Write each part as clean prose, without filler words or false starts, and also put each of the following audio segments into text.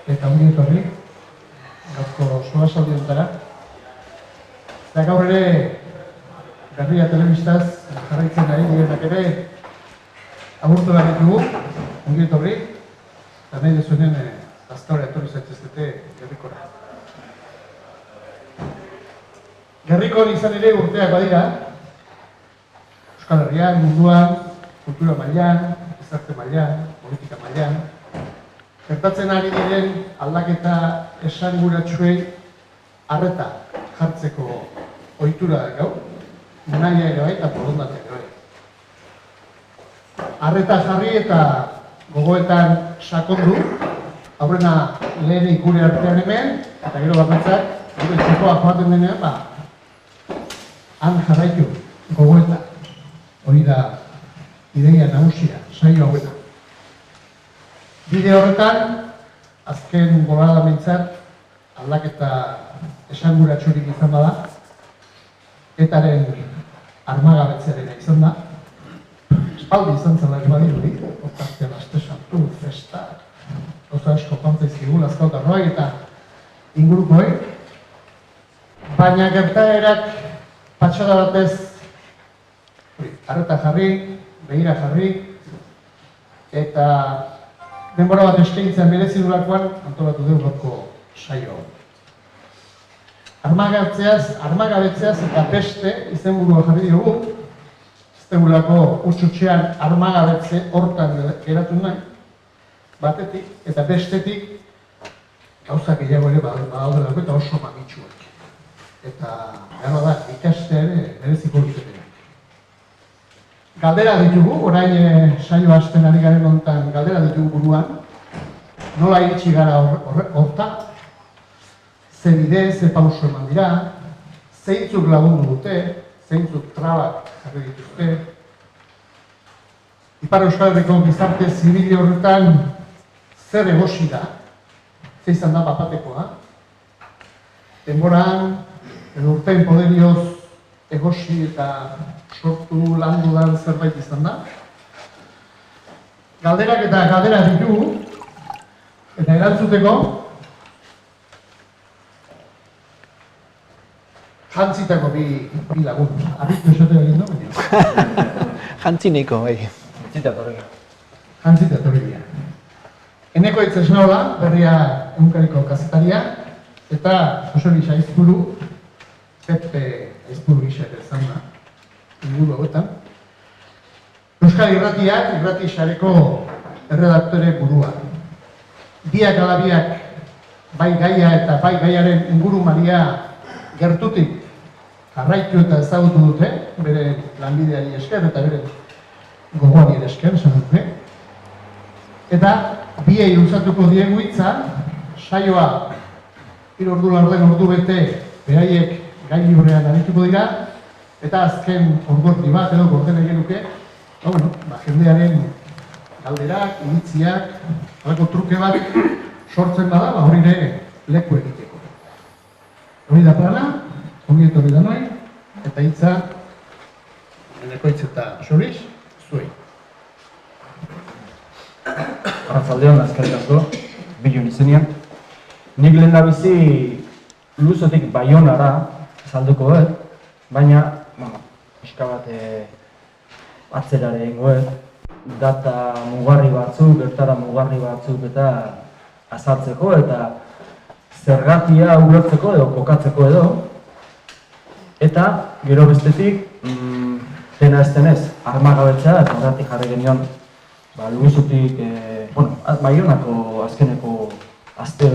Eta ongi etorri, gauzko solasaldietara. Eta gaur ere, Berria Telebistaz jarraitzen ari direnak ere, agurtu behar ditugu, ongi etorri, eta nahi dezuenen azkaura etorri zaitzezete Gerrikora. Gerrikon izan ere urteak badira, Euskal Herrian, munduan, kultura mailan, gizarte mailan, politika mailan, gertatzen ari diren aldaketa esanguratsuei arreta jartzeko ohitura gau, nahia ere bai eta borondatea ere bai. Arreta jarri eta gogoetan sakondu, aurrena lehenik gure artean hemen, eta gero bakoitzak, gure txekoa joaten denean, han jarraitu gogoeta. Hori da ideia nagusia, saio hauena. Bide horretan, azken bolada behintzat, aldaketa esanguratsurik izan bada, etaren armagabetzearena izan da. Espaldi izan zela ez badirudi, hortartean aste santu, festa, oso asko kontzaizkigu, lazkautarroak eta ingurukoek. Baina gertaerak patxada batez, arreta jarri, begira jarri, eta denbora bat eskaintzen merezidulakoan antolatu dugu gaurko saio. Armagabetzeaz eta beste izenburua jarri dugu, ez dugulako utxutxean armagabetze hortan geratu nahi, batetik eta bestetik gauzak gehiago ere badaudelako eta oso mamitsuak. Eta gara da, ikastea ere mereziko luzetenak. Galdera ditugu, orain saio hasten ari garen honetan galdera ditugu buruan, nola iritsi gara horta, ze bide, ze pauso eman dira, zeintzuk lagundu dute, zeintzuk trabak jarri dituzte. Ipar Euskal Herriko gizarte zibili horretan zer egosi da, ze izan da bapatekoa, denboran, edo urtein poderioz egosi eta sortu landu dan zerbait izan da. Galderak eta galdera ditugu, eta erantzuteko jantzitako bi lagun. Abitu esote egin du? Jantzineko, bai. Jantzita torria. Eneko Itzesnaola, Berria egunkariko kazetaria, eta Jose Luis Aizpuru, Pepe Aizpuru gisa ere izan da, inguru hauetan. Euskal Irratiak, Irrati Sareko erredaktore burua. Biak ala biak, bai gaia eta bai gaiaren ingurumaria gertutik jarraitu eta ezagutu dute, bere lanbideari esker eta bere gogoari esker, esan dute. Eta biei luzatuko diegu hitza, saioa 3 ordu laurden ordu bete beraiek gai librean arituko dira, eta azken orduerdi bat edo gorden egin duke, jendearen galderak, iritziak, halako truke bat sortzen bada, hori ere leku egiteko. Hori da plana, ongi etorri da noi, eta hitza Eneko Itz eta Xoriz, zuei. Arratzaldeon, azkarrik asko, bilun izenean. Nik lehen da bizi Luzotik Baionara salduko dut, baina, pixka bat atzerare egingo dut, data mugarri batzuk, gertara mugarri batzuk eta azaltzeko eta zergatia ulertzeko edo kokatzeko edo. Eta gero bestetik, dena ez denez, armagabetzea eta horretik jarri genion Luzotik, Baionako azkeneko aste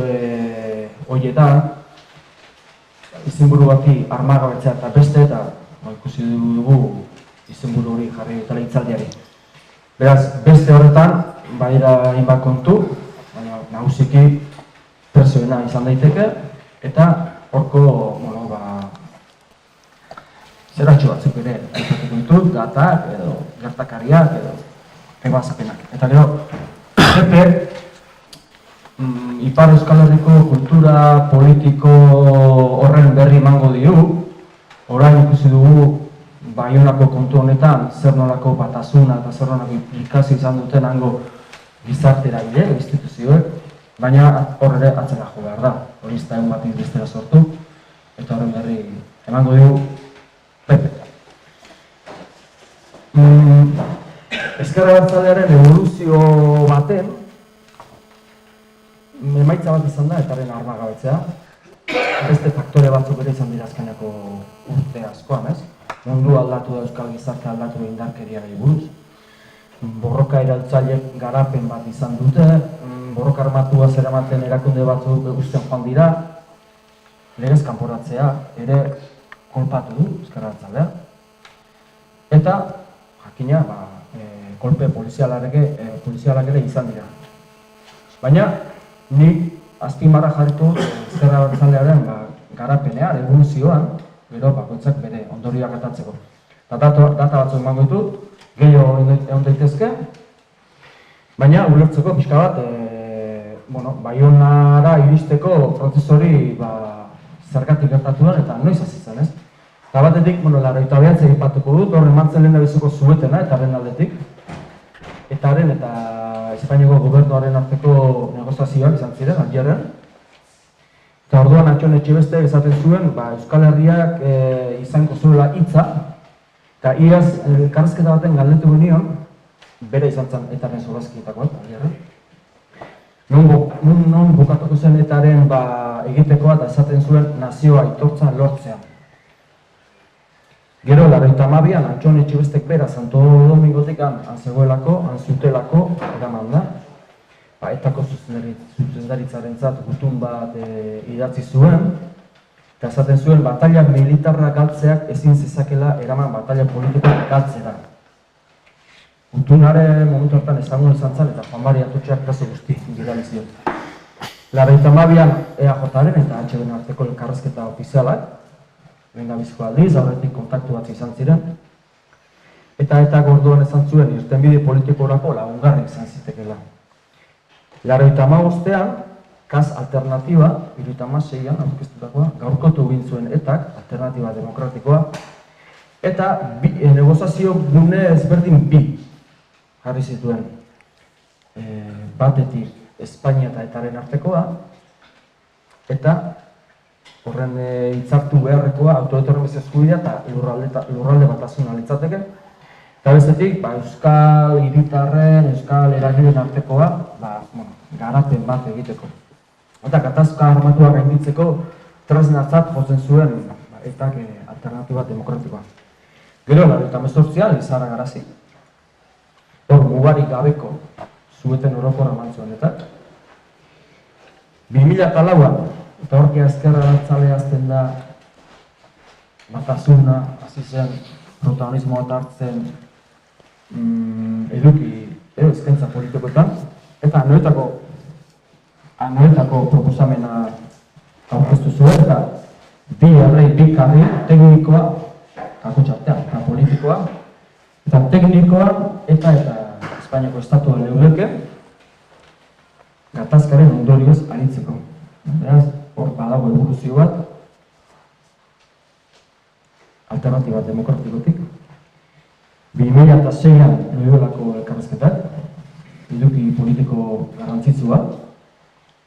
horietan izenburu bati armagabetzea eta beste eta ikusi dugu izenburu hori jarri dutela hitzaldiari. Beraz, beste horretan, badira hainbat kontu, baina nagusiki presioena izan daiteke eta horko, zeratxo batzuk ere aipatuko ditut, datak edo gertakariak edo ebazapenak. Eta gero, PP Ipar Euskal Herriko kultura politiko horren berri emango digu. Orain ikusi dugu Baionako kontu honetan zer nolako batasuna eta zer nolako implikazio izan duten hango gizarte eragile, instituzioek, baina hor ere atzera jo behar da. Hori ez da egun bat bestera sortu eta horren berri emango digu PP. Ezker Abertzalearen evoluzio baten emaitza bat izan da etaren armagabetzea. Beste faktore batzuk ere izan dira azkeneko urte askoan, ez? Mundu aldatu da, euskal gizarte aldatu da indarkeriari buruz. Borroka iraultzaileek garapen bat izan dute, borroka armatua zeramaten erakunde batzuk uzten joan dira, legez kanporatzea ere kolpatu du Ezker Abertzalea. Eta, jakina, kolpe polizialak ere izan dira. Baina, nik azpimarra jarritu Ezker Abertzalearen garapenean, evoluzioan, gero bakoitzak bere ondorioak atatzeko. Data batzuk emango ditut, gehiago egon daitezke, baina ulertzeko pixka bat, Baionara iristeko prozesu hori zergatik gertatu den eta noiz hasi zen, ez? Eta batetik, larroita behatzea ipatuko dut, horren martzen lehen da biziko zuetena eta haren aldetik. Eta haren eta Espainiako gobernuaren arteko negoziazioak izan ziren, Algerren. Eta orduan Antxon Etxebeste esaten zuen, Euskal Herriak izango zuela hitza, eta iaz elkarrizketa baten galdetu genion, bere izan zen etaren solazkietakoak, Algerren. Non bukatuko zen etaren egitekoa eta esaten zuen nazioa aitortza lortzea. Gero, 1992an, Antxon Etxebestek bera Santo Domingotik zegoelako, zutelako, eraman da. Etako zuzendaritzarentzat gutun bat idatzi zuen, eta esaten zuen batalla militarra galtzeak ezin zezakela eraman batalla politikoak galtzera. Gutunaren momentu hartan ezagun izan zen eta Juan Mari Atutxeak preso guzti bidali zion. 1992an EAJaren eta HBn arteko elkarrizketa ofizialak, lehendabiziko aldiz, aurretik kontaktu bat izan ziren, eta orduan esan zuen irtenbide politikorako lagungarri izan zitekeela. 1995ean, KAS alternatiba, 1996an aurkeztutakoa, gaurkotu egin zuen etak, alternatiba demokratikoa, eta negoziazio gune ezberdin bi jarri zituen. Batetik Espainia eta etaren artekoa, eta horren hitzartu beharrekoa autodeterminazio eskubidea eta lurralde batasuna litzateke. Eta bestetik, euskal hiritarren, euskal eragileen artekoa, garapen bat egiteko. Eta gatazka armatua gainditzeko tresnatzat jotzen zuen etak alternatiba demokratikoa. Gero, 1998an, Lizarra Garazi. Hor, mugarik gabeko zueten orokorra eman zuen etak. 2004an, eta horkia Ezker Abertzalea azten da batasuna, hasi zen protagonismoa hartzen eduki edo eskaintza politikoetan, eta anoetako proposamena aurkeztu zuen, eta bi karri teknikoa, kakotxartean, eta politikoa, eta teknikoa eta Espainiako estatuan leudeke gatazkaren ondorioz aritzeko. Beraz, hor badago evoluzio bat, alternatiba demokratikotik. 2006an Loiolako elkarrizketak, eduki politiko garrantzitsua,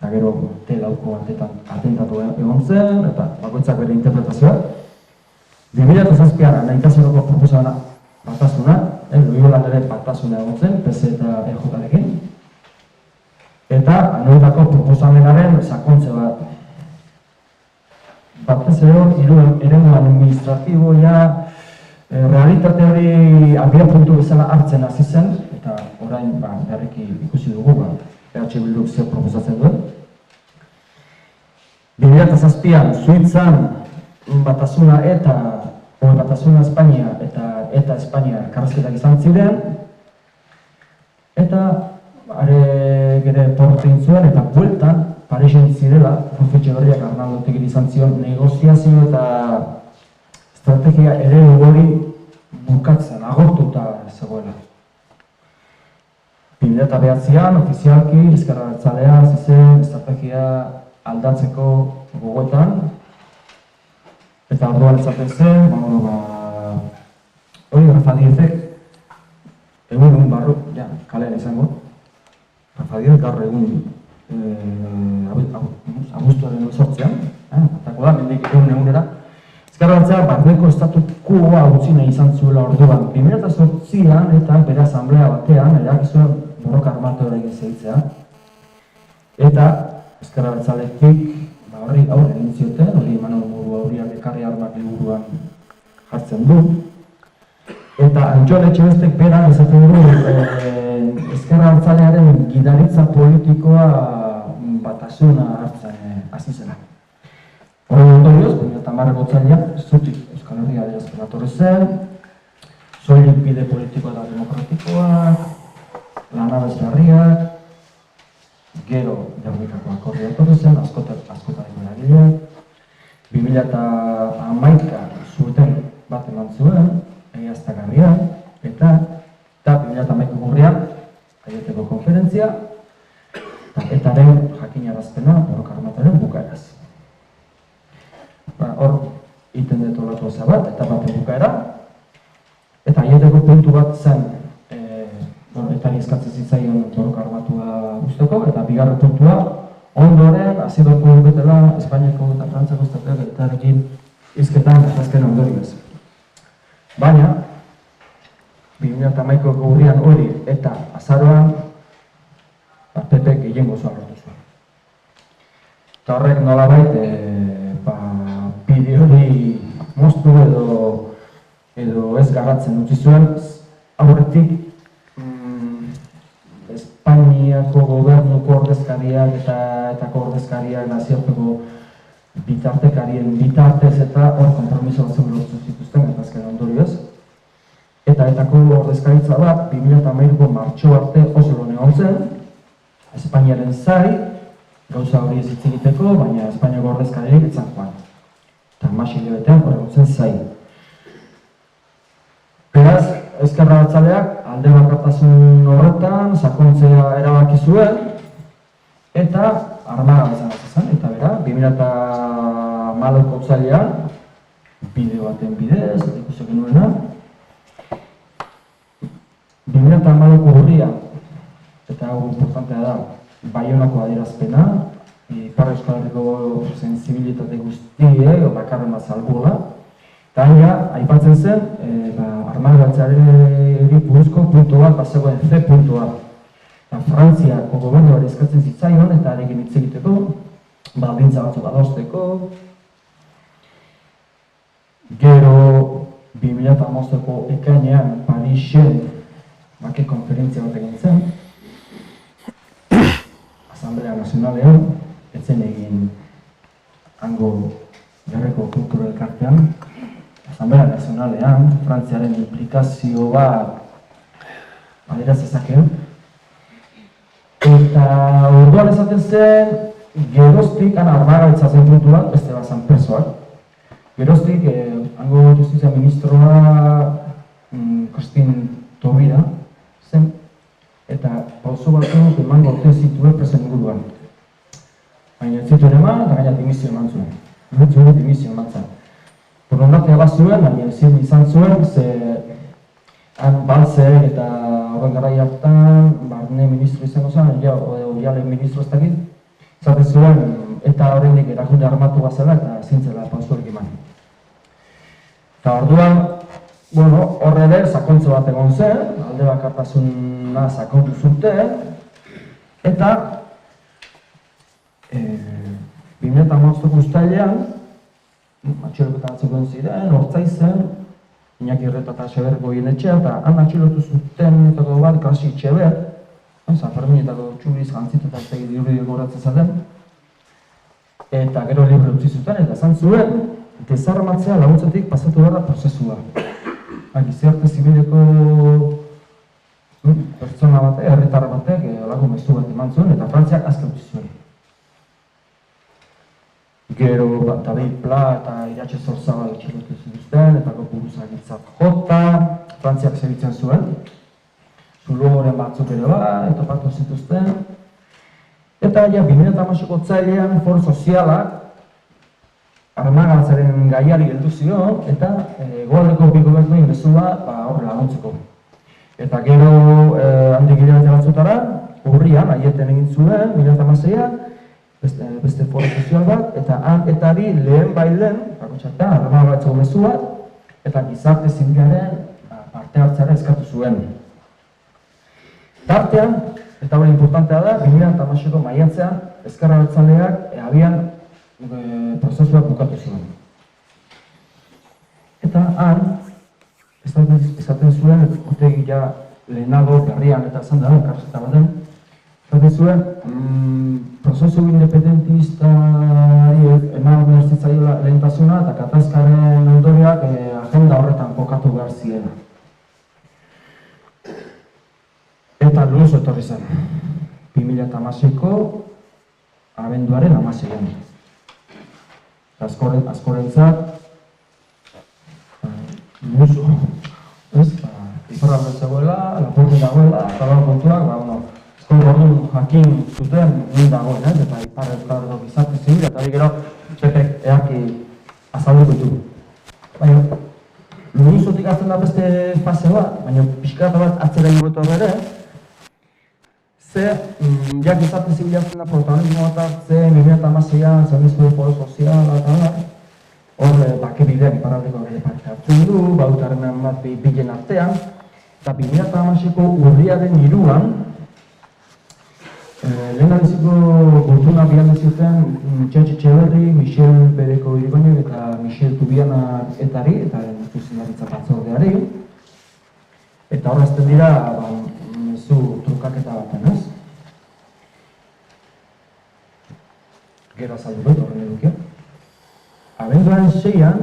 eta gero T-lauko atentatu egon zen, eta bakoitzak bere interpretazioa. 2007an nahitasuneko proposamena batasuna, Loiolan ere batasuna egon zen, PS eta EJ-rekin. Eta anoetako proposamenaren sakontze bat. Batez ere eremu administratiboa, realitate hori abia puntu bezala hartzen hasi zen, eta orain berriki ikusi dugu, PH Bilduk zer proposatzen duen. 2007an Suitzan batasuna Espainia eta Espainia elkarrizketak izan ziren, eta gero portu egin zuen, eta bueltan Parisen zirela, Jorge Berriak Arnaldotek izan zion negoziazio eta estrategia ere hori bukatzen, agortuta zegoela. 2009an, ofizialki, Ezker Abertzalea hasi zen estrategia aldatzeko gogoetan, eta orduan esaten zen, hori Rafa Diezek, egun barru, kalean izango, Rafa Diez gaur egun abuztuaren 18an, atako da, mendik egunera. Ezker Abertzaleak barneko estatukoa utzi nahi izan zuela orduan. 2008an eta bere asamblea batean, erakizuen borroka armatu egin segitzea. Eta Ezker Abertzaletik horri aurre egin zioten, hori Imanol Murua horiak ekarri armak liburuan jartzen du. Eta Antxon Etxebestek beran esaten du Ezker Abertzalearen gidaritza politikoa batasuna hartzen hasi zela. Horren ondorioz, 2010ko otsailean, zutik Euskal Herria adierazpena etorri zen, soilik bide politikoa eta demokratikoa, lanabes berriak, gero Gernikako akordioa etorri zen, askotariko eragileak, 2011 zuten bat eman zuen, egiaztagarria, eta 2011ko urrian, Aieteko konferentzia, eta etaren jakinarazpena borroka armataren bukaeraz. Hor, iten dut olatu eza bat, eta baten bukaera, eta Aieteko puntu bat zen, etari eskatzen zitzaion borroka armatua guztoko, eta bigarren puntua, ondoren, azibako urtela, Espainiako eta Frantzako estatuak etarekin izketan azken ondorioz. Baina, 2011ko urrian hori eta azaroan PP gehiengo osoa lortu zuen. Eta horrek nolabait bide hori moztu edo ez garratzen utzi zuen, aurretik Espainiako gobernuko ordezkariak eta ordezkariak nazioarteko bitartekarien bitartez eta hor konpromiso batzuk lortu zituzten eta azken ondorioz. Etako ordezkaritza bat 2013ko martxo arte Oslon egon zen, Espainiaren zai, gauza hori ez hitz egiteko, baina Espainiako ordezkariak etzan joan. Eta Masile betean hor egon zen zai. Beraz, Ezker Abertzaleak alde bakartasun horretan sakontzea erabaki zuen eta armaga bezala zen, eta bera, 2014ko otsailean bideo baten bidez, ikusi genuena, 2014ko urria, eta hau importantea da, Baionako adierazpena, Ipar Euskal Herriko sensibilitate guztiek, bakarren bat salburla, eta aipatzen zen, armagatzari buruzko puntu bat, bazegoen C puntua. Frantziako gobernuari eskatzen zitzaion, eta arekin hitz egiteko, baldintza batzuk adosteko. Gero, 2015ko ekainean, Parisen, bake konferentzia bat egin zen, Asamblea Nazionalean, etzen egin hango jarreko kultura elkartean, Asamblea Nazionalean, Frantziaren implikazio bat adieraz ezakeen. Eta orduan esaten zen, geroztik, armagaitza zen puntu bat, beste bazan persoak. Geroztik, hango justizia ministroa Kristin Tobira zen, eta pauso batzuk emango ote zituen presen inguruan. Baina ez zituen eman, eta gaina dimizio eman zuen. Dimizio eman zen. Borondatea bat zuen, baina ezin izan zuen, ze han Balzek eta horren garai hartan, barne ministro izango zen, oiale ministro ez dakit, Zaten zuen, eta horrendik erakunde armatu bazela eta zintzela pausurik eman. Eta orduan, hor ere sakontzo bat egon zen, alde bakartasuna sakontu zuten, eta 2015ko uztailean, atxiloketa batzuk egon ziren, Orzaizen, Iñaki Erreta eta Xeber Goienetxea, eta han atxilotu zutenetako bat, Kasi Itxeber, San Ferminetako txuriz jantzit eta ez dirudi goratzen zaten, eta gero libre utzi zuten, eta esan zuen, desarmatzea laguntzatik pasatu behar da prozesua. Gizarte zibileko pertsona batek, herritar batek, olako mezu bat eman zuen, eta Frantziak azke utzi zuen. Gero, David Pla eta Iratxe Zorzabal atxilotu zituzten, eta buruzagitzat jota, Frantziak segitzen zuen. Zuloren batzuk ere bat, topatu zituzten. Eta 2008ko otsailean Foro Sozialak armagatzaren gaiari heldu zion, eta goaldeko bi gobernuen bezala horre laguntzeko. Eta gero handik hilabete batzutara, urrian, aieten egin zuen, 2006an, beste Foro Sozial bat, eta etari lehen bailen, armagatzeko mezu bat, eta gizarte zibilaren parte hartzara eskatu zuen. Tartean, eta hori importantea da, 2008ko maiatzean, Ezker Abertzaleak abian prozesuak bukatu zuen. Eta han, esaten zuen, urtegi ja lehenago berrian eta esan da, karreta baten, esaten zuen, prozesu independentistari eman zitzaiola lehentasuna eta gatazkaren ondorioak agenda horretan kokatu behar ziren. Eta luz etorri zen, 2006ko abenduaren 16an. Askorentzat, luzu, iparralde zegoela, Lapurdi dagoela, eta gaur kontuak, orduan jakin zuten nien dagoen, eta Ipar Euskal gizarte zibil, eta gero txepek eaki azalduko ditu. Baina, luzutik hartzen da beste fase bat, baina pixkata bat atzera ingoetu ere, ze gizarte zibila zen da protagonismo bat hartzen, 2006an, zemizko Foro Soziala eta hor bake bideak iparraldeko parte hartzen du, bautaren bat bilen artean, eta 2006ko urriaren 3an, lehendabiziko gurtuna bihan zuten Txetxe Etxeberri, Michel Bereko Irigoinek eta Michel Tubiana etari, eta zuzendaritza batzordeari, eta horrezten dira mezu trukaketa baten, ez? Gero azaldu dut horren edukia. Abenduaren 6an,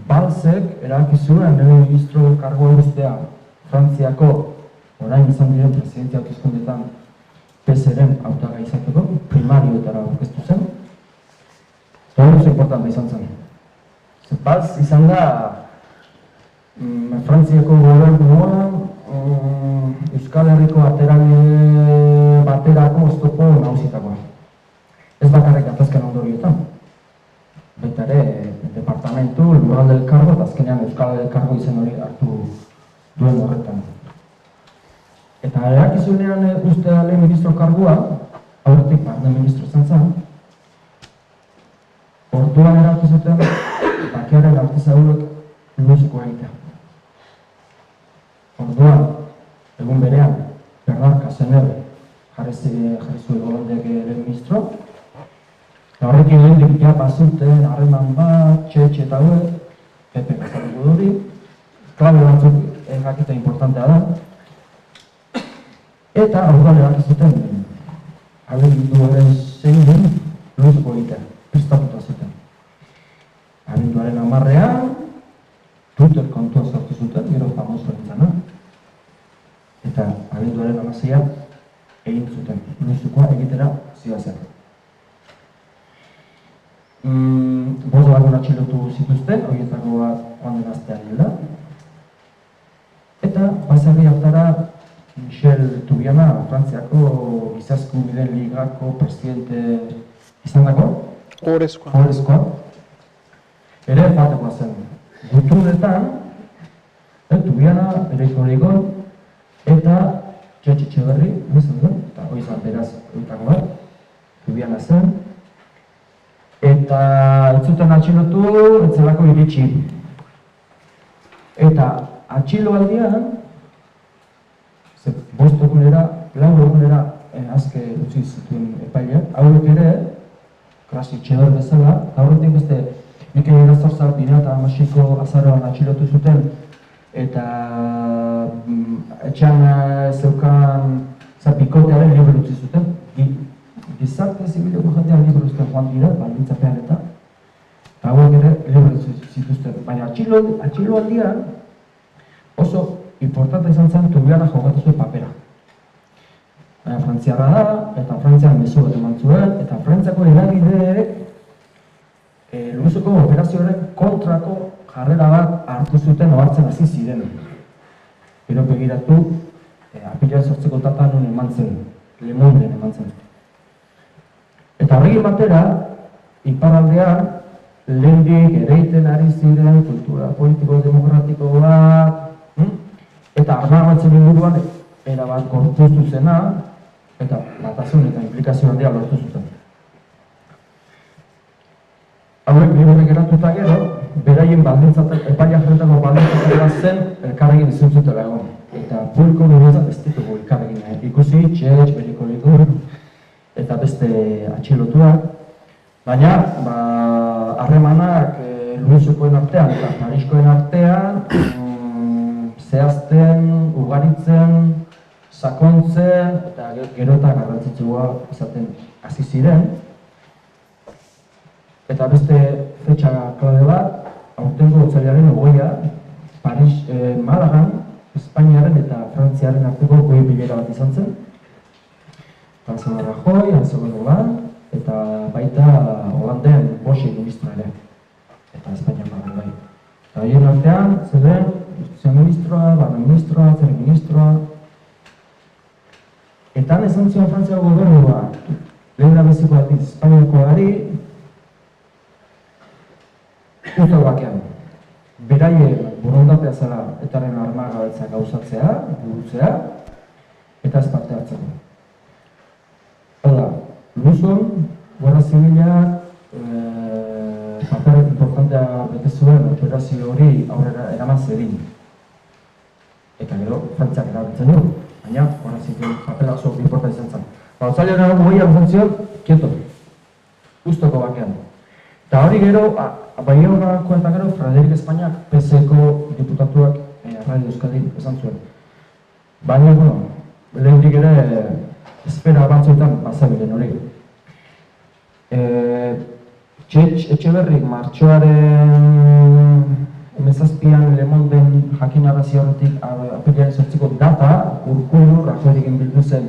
Balzek erabaki zuen ministro kargoa uztea Frantziako orain izan diren presidentzia hauteskundeetan PSren hautagai izateko, primarioetara aurkeztu zen. Hori oso importante izan zen. Balz izan da Frantziako gobernuan Euskal Herriko aterabide baterako oztopo nagusitakoa. Ez bakarrik gatazken ondorioetan. Baita ere, departamentu, lurralde elkargo, eta azkenean Euskal Elkargo izen hori hartu duen horretan. Eta erakizunean ustea lehen ministro kargua, aurretik barne ministro izan zen, orduan erakizuten bakearen artizagurek luzko egitea. Orduan, egun berean, Bernard Cazeneuve jarri zuen Holandeak lehen ministro, eta horrekin lehendik bazuten, harreman bat, txetxe eta hauek, PP gazatuko duri, klabe batzuk jakita importantea da, eta orduan erakizuten abenduaren 6an luzko egitea, prestatuta zuten. Abenduaren 10an, Twitter kontua sortu zuten, gero famoso entzana. Eta abenduaren 16an egin zuten, luzkoa egitera zibazen. Bost lagun atxilotu zituzten, horietako bat joan den astean hil da. Eta baserri hartara Michel Tubiana, Frantziako Giza Eskubideen Ligako presidente izan dako. Ohorezkoa. Ere batekoa zen. Gutunetan, Tubiana, Bereko Ligon, eta Txetxe Etxeberri, eta hori izan beraz horietako bat. Liubiana zen, eta ez zuten atxilotu, ez zelako iritsi. Eta atxiloaldian, 5 egunera, 4 egunera azke utzi zituen epaileak, hauek ere, Krasi Txedor bezala, aurretik beste Mikel Irazorzak 2016ko azaroan atxilotu zuten, eta etxean zeukan bikotearen libre utzi zuten. Gizarte zibileko jendean libre uzten joan dira, baldintzapean eta hauek ere libre utzi zituzten. Baina atxiloaldian oso importante izan zen Turbiana jokatu zuen papera. Frantziarra da, eta Frantzian mezu bat eman zuen, eta Frantziako eragileek Luizoko operazioaren kontrako jarrera bat hartu zuten ohartzen hasi ziren. Gero begiratu, apirilaren 8ko data non eman zen, Le Monden eman zen. Eta horrekin batera, iparraldean, lehendik ereiten ari ziren kultura politiko-demokratiko bat, eta armagatzen inguruan erabat gorpuztu zena, eta batasun eta implikazio handia lortu zuten. Hauek libre geratuta gero, beraien epaia jarretako baldintzatzea zen elkarregin izan zutela egon. Eta publiko behintzat ez ditugu elkarregin ikusi, txetx, beriko likur, eta beste atxilotuak. Baina, harremanak Luisokoen artean eta Pariskoen artean zehazten, ugaritzen, sakontzen eta gero eta garrantzitsua izaten hasi ziren. Eta beste fetxa klabe bat, aurtengo otsailaren 20a, Malagan, Espainiaren eta Frantziaren arteko goi bilera bat izan zen. François Rajoy, François Hollande, eta baita Hollanden Bosch ministro ere, eta Espainian bai. Eta horien artean, zeuden, Justizia ministroa, Barne ministroa, Zer ministroa. Eta esan zion Frantziako gobernua, lehen abeziko aldiz Espainiakoari, usta bakean, beraien borondatea zela etaren armagabetza gauzatzea, burutzea, eta ez parte hartzeko. Hala, Luzon, Guerra Zibilak, paper importantea bete zuen operazio hori aurrera eraman zedin. Eta gero, Frantziak erabiltzen du, baina, Guerra Zibil papera oso importantea izan zen. Otsailaren 20an izan zion, kieto, ustoko bakean. Eta hori gero, Baionako eta gero, Frederik Espainiak PSeko diputatuak Radio Euskadin esan zuen. Baina, lehendik ere, espera batzuetan bazabilen hori. Etxeberrik martxoaren 17an Le Monden jakinarazi horretik apirilaren 8ko data, Urkullu Rajoyrekin bildu zen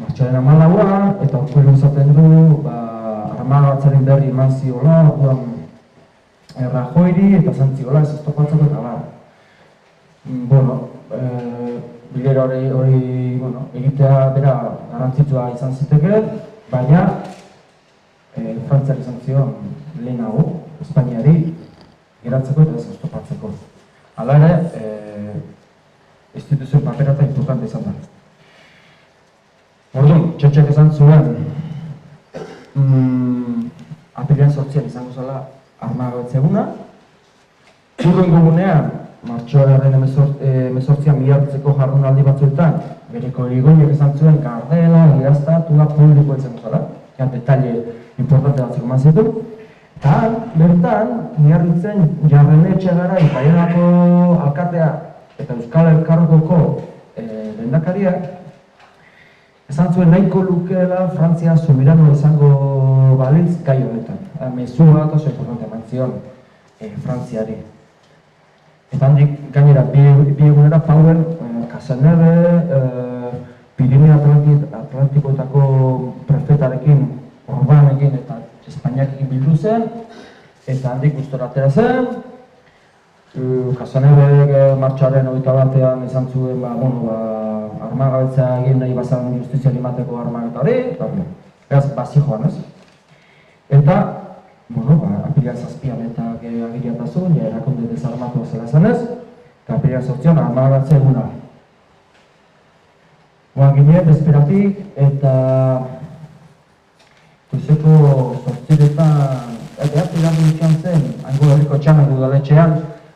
martxoaren 14an, eta Urkullu esaten du, armagabatzaren berri eman ziola, Rajoyri eta zantziola ez topatzeko eta bar. Bilera hori egitea bera garrantzitsua izan ziteke, baina Frantziak izan zion lehenago, Espainiari geratzeko eta ez topatzeko. Hala ere, instituzioen papera eta importante izan da. Orduan, Txetxek esan zuen, apirilaren 8an izango zela armagabetze eguna. Hurrengo egunean, martxoaren 18an miartzeko jardunaldi batzuetan, bereko Irigoinek esan zuen gardela, idaztatua publiko etzen zela, detaile importante batzuk eman zitu. Eta bertan, miarritzen Jarrenetxe gara, Baionako alkatea eta Euskal Elkargoko lehendakariak, esan zuen nahiko lukeela Frantzia soberano izango balitz gai honetan. Mezu bat oso importante eman zion Frantziari. Eta handik gainera bi egunera Power, Casaneve, Pirineo Atlantikoetako prefetarekin, Orbanekin eta Espainiarekin bildu zen, eta handik gustora atera zen. Casaneve martxoaren 21an izan zuen armagabetza egin nahi bazan justiziari emateko armageta hori, eta beraz bazi joan ez. Eta, apirilaren 7an eta agiriatazun, erakunde desarmatua zela zenez, eta apirilaren 8an armagabatze eguna. Ginen bezperatik eta goizeko 8:00 behatzigarren izan zen, hango herriko txamen udaletxean,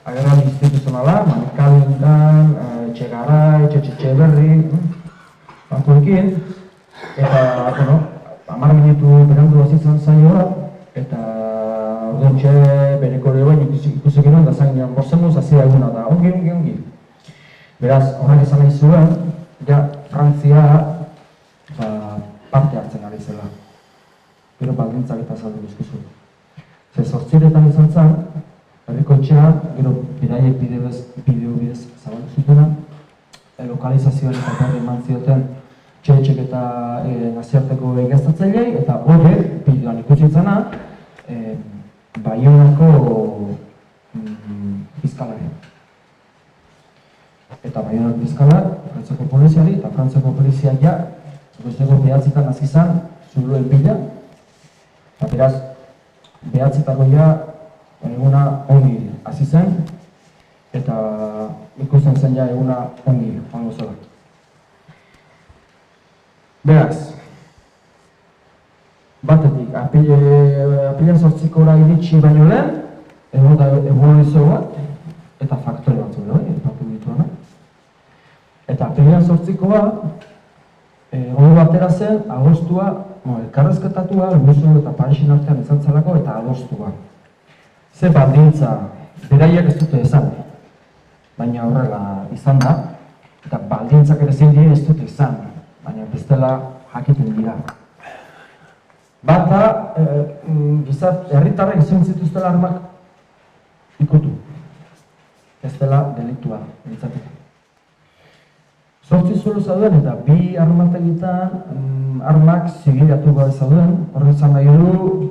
agerraldi instituzionala, Manikalengan, Etxegarai, Etxeberri, bankuekin, eta, 10 minutu berandu hasi zen saioa, eta orduantxe bereko lehoen ikusi ginen, da zain nian bozemuz, hasi da eguna da, ongi. Beraz, horrek izan nahi zuen, ja, Frantzia parte hartzen ari zela. Gero baldintzak eta azaldu dizkizu. Ze 8:00 izan zen, herriko etxean, gero beraiek bideo bidez zabaldu zutena, lokalizazioan eta berri eman zioten txetxek eta nazioarteko egaztatzailei, eta horrek bideoan ikusi izana, Baionako fiskalari. Eta Baionako fiskalak, Frantziako poliziari, eta Frantziako poliziak ja, goizeko 9:00 hasi zen, zuloen bila, eta beraz, 9:00 ja, eguna ongi hasi zen, eta ikusten zen ja eguna ongi joango zela. Beraz, batetik, apilean 8:00 iritsi baino lehen, egon da eboluzio bat, eta faktore batzuk da, epatu dituena. Eta apilean 8:00 hori batera zen, agostua, elkarrezketatua, Luzo eta Parixin artean izan zelako, eta agostua. Ze baldintza, beraiek ez dute esan, baina horrela izan da, eta baldintzak ere zein dira ez dute esan, baina bestela jakiten dira. Bata, herritarrek izan zituztela armak ikutu, ez dela deliktua, nintzateke. 8 zulo zauden eta 2 armategitan armak zigilatu gabe zauden, horrek izan nahi du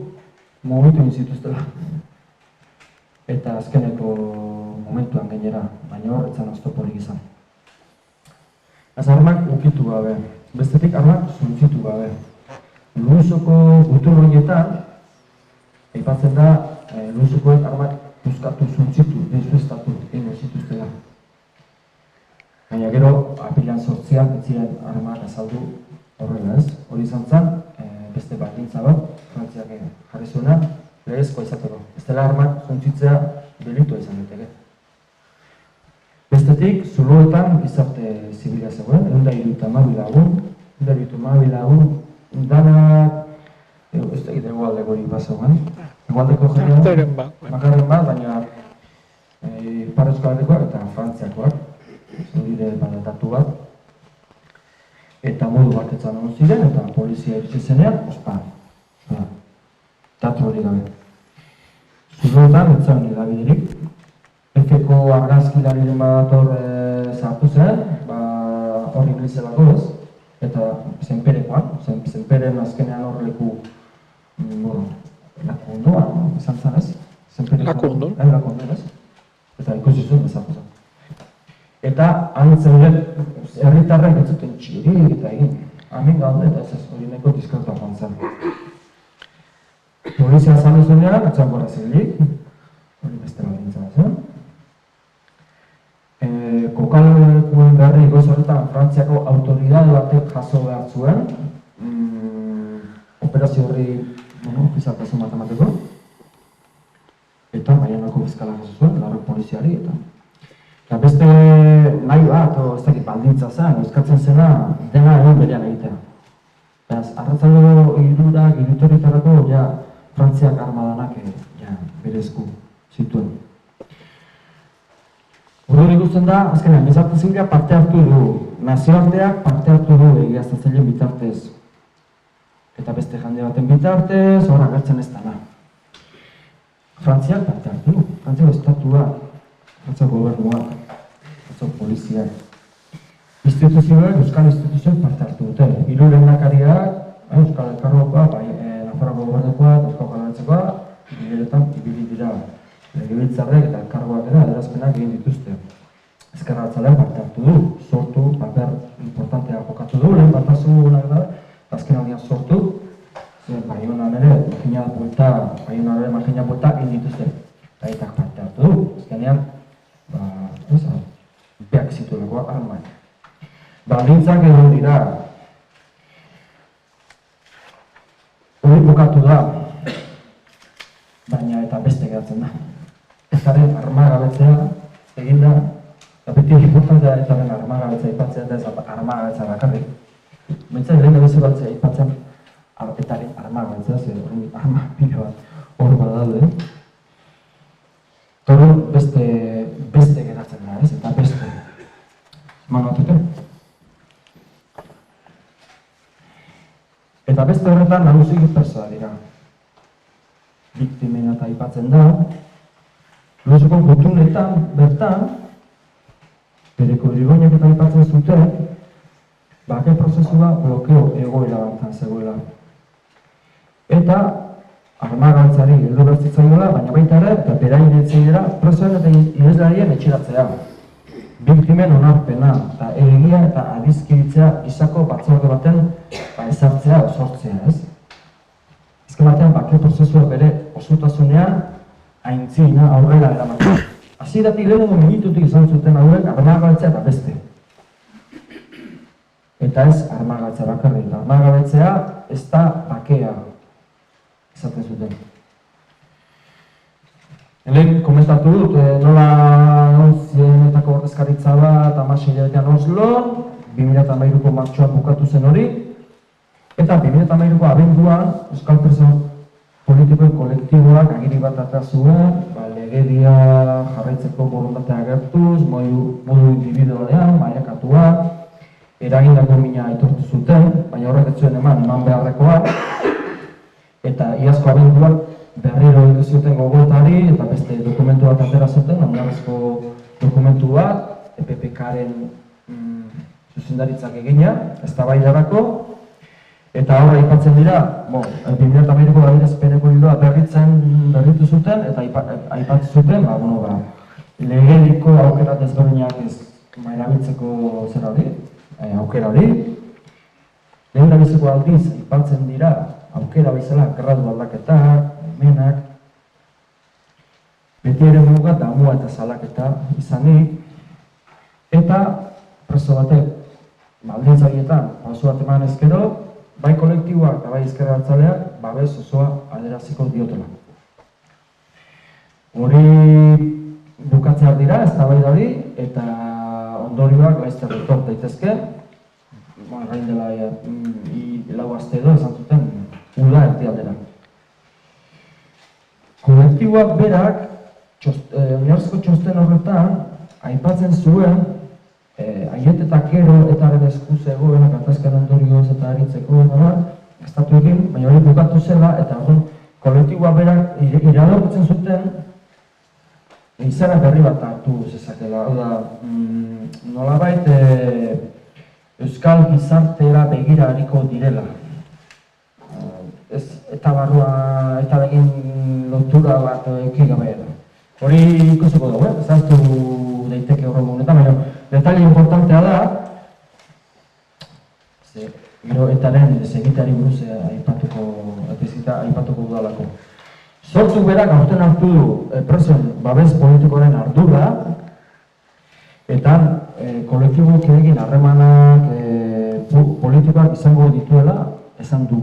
mugitu egin zituztela. Eta azkeneko momentuan gainera, baina horretzen oztoporik izan. Ez armak ukitu gabe, bestetik armak zuntzitu gabe. Luzoko gutur horietan, aipatzen da, Luzokoek armak puskatu zuntzitu, desuestatu, egin zituztela. Baina gero, apilean 8:00 ez ziren armak azaldu horrela ez. Hori izan zen, beste baldintza bat, Frantziak jarri zuena, legezkoa izateko. Ez dela armak zuntzitzea delitua izan daiteke. Bestetik, zuloetan gizarte zibila zegoen, 172 lagun, 172 lagun, danak, ez da egualde gori bat zegoen. Egualdeko jendean, bakarren bat, baina Ipar Euskal Herrikoak eta Frantziakoak, zure datu bat. Eta modu batetzen egon ziren, eta polizia iritsi zenean, ospa, datu hori gabe. Zuloetan, ez zen edabiderik. Efeko argazkilariren badator zartu zen, hor inglizelako ez, eta zenperekoan, zenperen azkenean hor leku lakundoan, izan zen ez? Lakundon? Lakundon ez, eta ikusi zuen bezartu zen. Eta anitzen dut, herritarrek ez zuten txirik eta egin, amin gaude eta ez hori neko diskreta joan zen. Polizia azaldu zunean, atzan gora zilik, hori beste baldintza zen. Kokalekuen berri goz horretan Frantziako autoridade batek jaso behar zuen, operazio horri ofizialtasun bat emateko, eta Baionako fiskala jaso zuen, larrok poliziari, eta beste nahi bat, ez dakit baldintza zen, eskatzen zena dena egon berean egitea. Beraz, arratzaldo hirurak, hirutorietarako, Frantziak armadanak berezku zituen. Orduan ikusten da, azkenean, gizarte zibila parte hartu du, nazioarteak parte hartu du egiaztatzaileen bitartez. Eta beste jende baten bitartez, hor agertzen ez dana. Frantziak parte hartu du, Frantziako estatua, Frantziako gobernuak, Frantziako poliziak. Instituzioak, euskal instituzioak parte hartu dute. Hiru lehendakariak, Euskal Elkargokoa, Nafarroako gobernukoa, Euskal Jaurlaritzakoa, bileretan ibili dira. Legebiltzarrek eta elkargoak ere adierazpenak egin dituzte. Ezkerra Abertzaleak parte hartu du, sortu, paper importantea jokatu du, lehen batasunak da, azken aldian sortu, Baionan ere makina buelta egin dituzte. Eta parte hartu du, azkenean, beak zituelako armak. Baldintzak egon dira. Hori bukatu da, baina eta beste geratzen da. Etaren armagabetzea egin da, eta beti importantea etaren armagabetzea aipatzea da ez armagabetzea bakarrik. Baina lehen da bezalatzea aipatzen etaren armagabetzea, zer hori arma pilo bat hor badaude. Toro beste geratzen da, ez? Eta beste. Manatute? Eta beste horretan nagusiki persoa dira. Biktimena eta aipatzen da. Luzoko gutunetan, bertan, bereko irigoinak eta aipatzen zuten, bake prozesua blokeo egoera bantan zegoela. Eta armagaltzari heldu bertzitzaioela, baina baita ere, eta beraien etzeidera, presoen eta iheslarien etxeratzea. Biktimen onarpena, eta egia eta adizkiritzea izako batzorde baten ezartzea, sortzea, ez? Azken batean, bake prozesua bere osotasunean aintzina aurrera eramatea. Hasieratik lehenengo minututik izan zuten hauek armagabetzea eta beste. Eta ez armagabetzea bakarrik. Armagabetzea ez da bakea esaten zuten. Lehen komentatu dut, nola zienetako ordezkaritza bat, 16 hilabetean Oslon, 2013ko martxoan bukatu zen hori, eta 2013ko abenduan Euskal Preso Politikoen kolektiboak agiri bat atera zuen, legedia jarraitzeko borondatea agertuz, modu individualean, mailakatua, eragindako mina aitortu zuten, baina horrek ez zuen eman beharrekoa, eta iazko abenduan berriro egin zuten gogotari eta beste dokumentu bat atera zuten, oinarrizko dokumentu bat, EPPK-ren zuzendaritzak egina, eztabaidarako, eta horra aipatzen dira, 2013ko adierazpeneko ildoa berritu zuten, eta aipatzen zuten, legeliko aukera desberdinak ez erabiltzeko zer hori, aukera hori. Lehen biziko aldiz aipatzen dira, aukera bezala gradu aldaketak, menak, beti ere muga damua eta salaketa izanik, eta preso batek baldintzaietan pauso bat eman ezkero, bai kolektiboak eta bai ezker abertzaleak babes osoa adieraziko diotela. Hori bukatzeak dira, eztabaida hori, eta ondorioak laizter etor daitezke, gain dela 4 aste edo esan zuten uda erdialdera. Kolektiboak berak, oinarrizko txosten horretan, aipatzen zuen, aiet eta gero etaren esku zegoen, gatazkan ondorioz eta aritzeko, estatu egin, baina hori bukatu zela, eta kolektiboak berak iradokitzen zuten, izena berri bat hartu zezakela. Hau da, nolabait Euskal gizartera begira hariko direla. Eta barrua, eta egin lotura bat ekigabe da. Hori ikusiko dugu, ezaztu daiteke horrengo honetan, baina detaile importantea da, gero etaren segitari buruz aipatuko dudalako. Sortu berak aurten hartu du presoen babes politikoaren ardura, eta kolektiboak egin harremanak politikoak izango dituela esan du.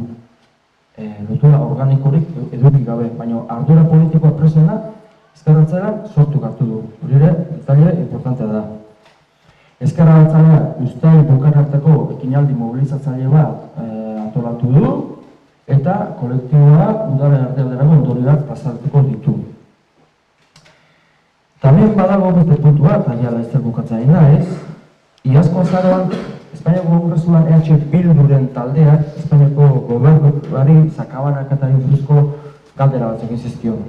Lotura organikorik eduki gabe, baina ardura politikoa presoena ezker abertzaleak sortu hartu du. Hori ere, detaile importantea da. Ezker abertzaleak uztail bukaera arteko ekinaldi mobilizatzaile bat antolatu du, eta kolektiboak udaren erdialderako ondorioak pasartuko ditu. Tamen badago beste puntu bat, aia laizter bukatzea naiz, iazko azaroan Espainiako Kongresuan EH Bilduren taldeak Espainiako gobernuari sakabanaketari buruzko galdera batzuk egin zizkion.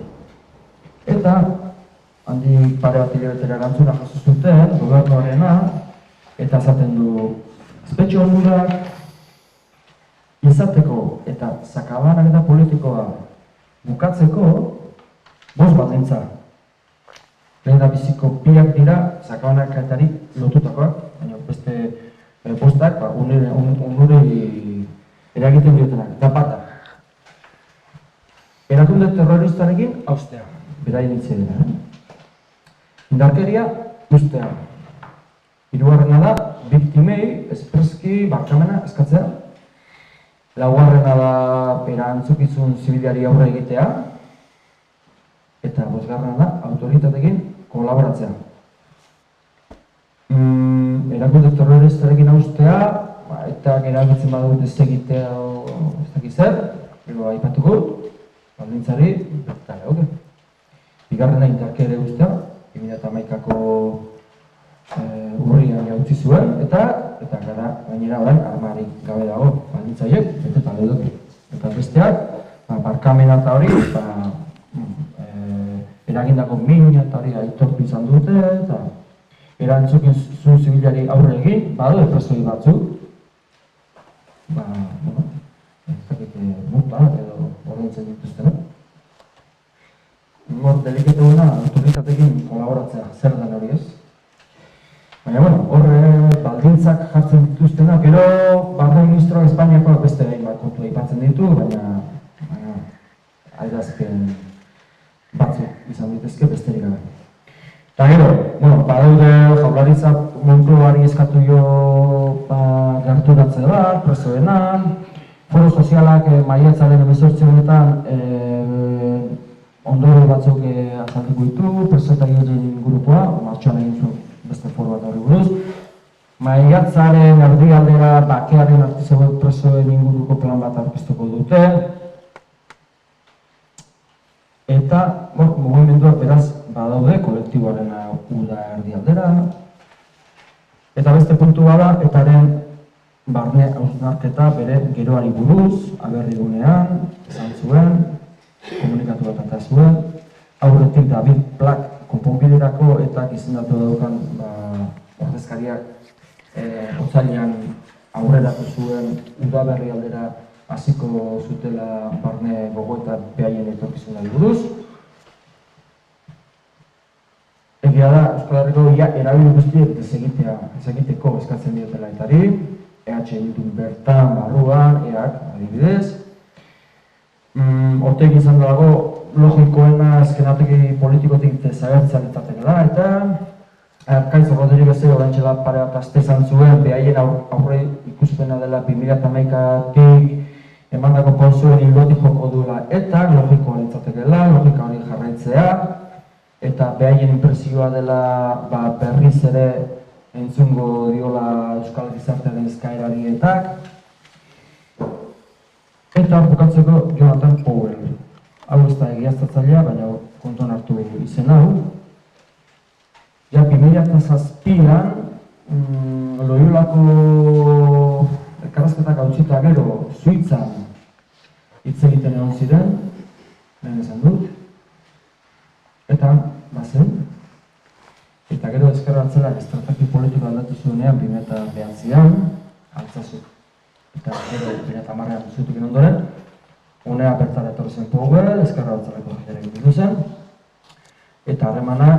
Eta, handik pare bat hilabetera erantzuna jaso zuten, gobernuarena, eta esaten du, espetxe onurak izateko eta sakabanaketa politikoa bukatzeko 5 baldintza. Lehen da biziko biak dira sakabanaketari lotutakoak, baina beste postak unuri eragiten diotenak, eta bata. Erakunde terroristarekin haustea, beraien itzedera. Indarkeria ustea. Hirugarrena da, biktimei espreski barkamena eskatzea. Laugarrena da erantzukizun zibilari aurre egitea, eta bosgarrena da autoritateekin kolaboratzea. Erakunde terroristarekin haustea, eta erabiltzen badut desegitea ez dakiz zer, gero aipatuko dut, baldintzari, eta lehoke. Bigarrena indarkere guztia, 2011ko urrian jautzi zuen, eta gara gainera orain armarik gabe dago baldintzaiek, eta lehoke. Eta besteak, barkamena eta hori, eragindako min eta hori aitortu izan dute, eta erantzukin zuen zibilari aurre egin, badu presoi batzuk, ez dakit multak edo ordaintzen dituztenak. Hor delikatuena autoritateekin kolaboratzea, zer den hori ez. Baina, horre baldintzak jartzen dituztenak, gero barne ministroak Espainiakoak beste hainbat kontu aipatzen ditu, baina adierazpen batzuk izan ditezke besterik gabe. Eta gero, badaude jaurlaritzak Moncloari eskatu jo gerturatze bat, presoenan, foro sozialak maiatzaren 18 honetan ondorio batzuk azalduko ditu, presoetagien grupoa, martxoan egin zuen beste foro bat hori buruz. Maiatzaren erdialdera bakearen artizeko presoen inguruko plan bat aurkeztuko dute. Eta, mugimenduak beraz badaude, kolektiboaren uda erdialdera. Eta beste puntu bada, etaren barne hausnarketa bere geroari buruz, aberrigunean, izan zuen, komunikatu bat eta zuen, aurretik David Plak konponbiderako eta izendatu daukan ordezkariak otsailean aurreratu zuen udaberri aldera hasiko zutela barne gogoeta behaien etorkizunari buruz. Egia da, Euskal Herriko erabili guztiek desegiteko eskatzen diotela etari, EH ditun bertan, barruan, EAK adibidez. Hortek izan dago logikoena eskenategi politikotik desagertzea litzatekeela, eta Arkaiz Rodriguez oraintxe pare bat aste izan zuen, behaien aurre ikuspena dela 2011-tik emandako pausuen ildotik joko duela, eta logikoa litzatekeela, logika hori jarraitzea, eta behaien impresioa dela berriz ere entzungo diola Euskal Gizartearen eskaerarietak. Eta bukatzeko Jonathan Powell. Hau ez da egiaztatzailea, baina kontuan hartu izen hau. Ja, 2007an, Loiolako elkarrizketak hautsita gero, Suitzan hitz egiten egon ziren, lehen esan dut. Eta, bazen. Eta gero Ezker Abertzaleak estrategi politiko aldatu zuenean 2009an, Altsasuk. Eta gero 2010an zutukin ondoren, unea bertara etorri zen Powell, Ezker Abertzaleko jendera egin zen, eta harremana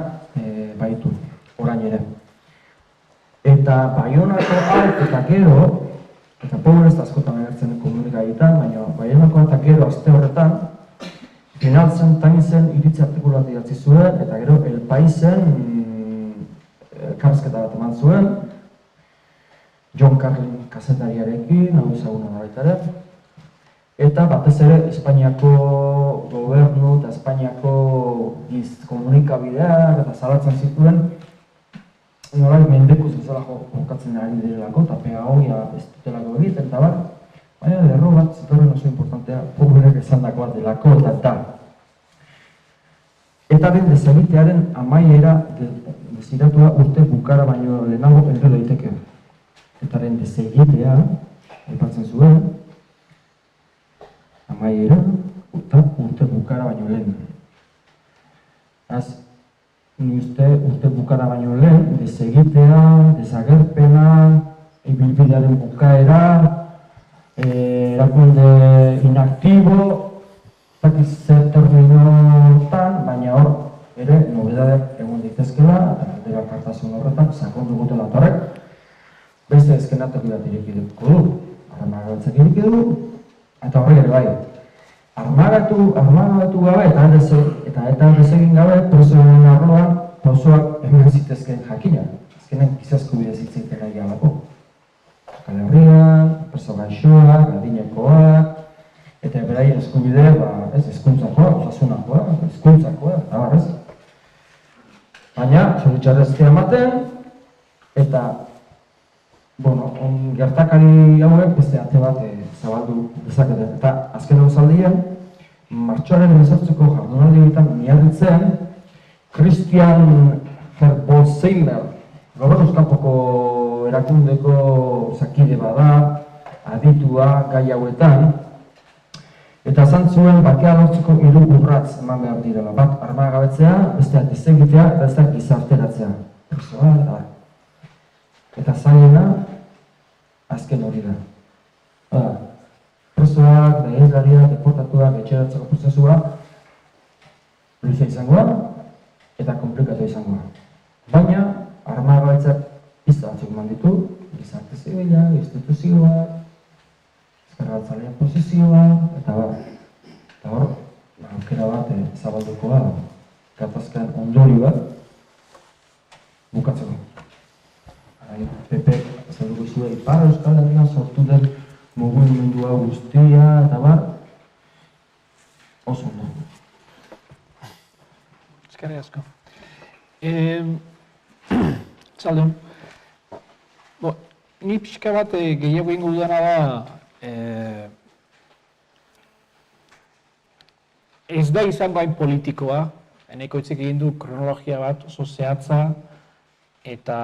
baitu, orain ere. Eta Baionako alt eta gero, eta Powell ez da askotan agertzen komunikaietan, baina Baionako eta gero aste horretan, Finantzen Timesen iritzi artikulat idatzi zuen, eta gero El Paisen elkarrizketa bat eman zuen, John Carlin kazetariarekin, hau ezaguna da baita ere. Eta batez ere Espainiako gobernu eta Espainiako komunikabideak eta salatzen zituen nolai mendekuz bezala jokatzen ari direlako, eta pedagogia ez dutelako egiten eta bat. Baina lerro bat zitorren oso importantea Powellek esandako bat delako eta da. Eta den desegitearen amaiera desiratua urte bukara baino lehenago heldu daiteke. Etaren desegitea, aipatzen zuen, amaiera eta urte bukara baino lehen. Ni uste urte bukara baino lehen, desegitea, desagerpena, ibilbidearen bukaera, erakunde inaktibo, zakiz zer terminotan, baina hor ere nobedadeak egon ditezkela, eta bakartasun horretan, sakondu gutela torrek, beste eskenatoki bat irekideko du, armagatzak irekidu, eta horre ere bai. Armagatu gabe eta desegin gabe presoen arloan pausoak eman zitezken jakina. Azkenean gizasku bidez hitz egiten nahi galako. Euskal Herrian, preso gaixoak, adinekoak, eta beraien eskubide, ez, hezkuntzakoa, osasunakoa, hezkuntzakoa, eta ez. Baina, zoritxarrez ez ematen, eta, gertakari hauek beste ate bat zabaldu dezakete. Eta azken gozaldian, martxoaren 18ko jardunaldi bitan miarritzen, Christian Herbolzheimer, Gobernuz kanpoko erakundeko zakide bada, aditua gai hauetan, eta esan zuen bakea lortzeko 3 urratz eman behar direla. Bat, armagabetzea, besteak desegitea, eta besteak gizarteratzea. Eta zailena, azken hori da. Presoak, daizlariak, deportatuak, etxeratzeko prozesua, luze izangoa, eta komplikatu izangoa. Baina, armagabetzeak izantzuk eman ditu, gizarte zibila, instituzioa, ezkerratzalean posizioa, eta hor, aukera bat zabalduko da, gatazkan ondorioa bukatzeko. PP zaluko izue, Ipar Euskal Herrian sortu den mugimendua guztia, eta oso ondo. Eskerrik asko. Zaldun, ni pixka bat gehiago ingo dudana da, ez da izango hain politikoa, eneko hitzik egin du kronologia bat oso zehatza eta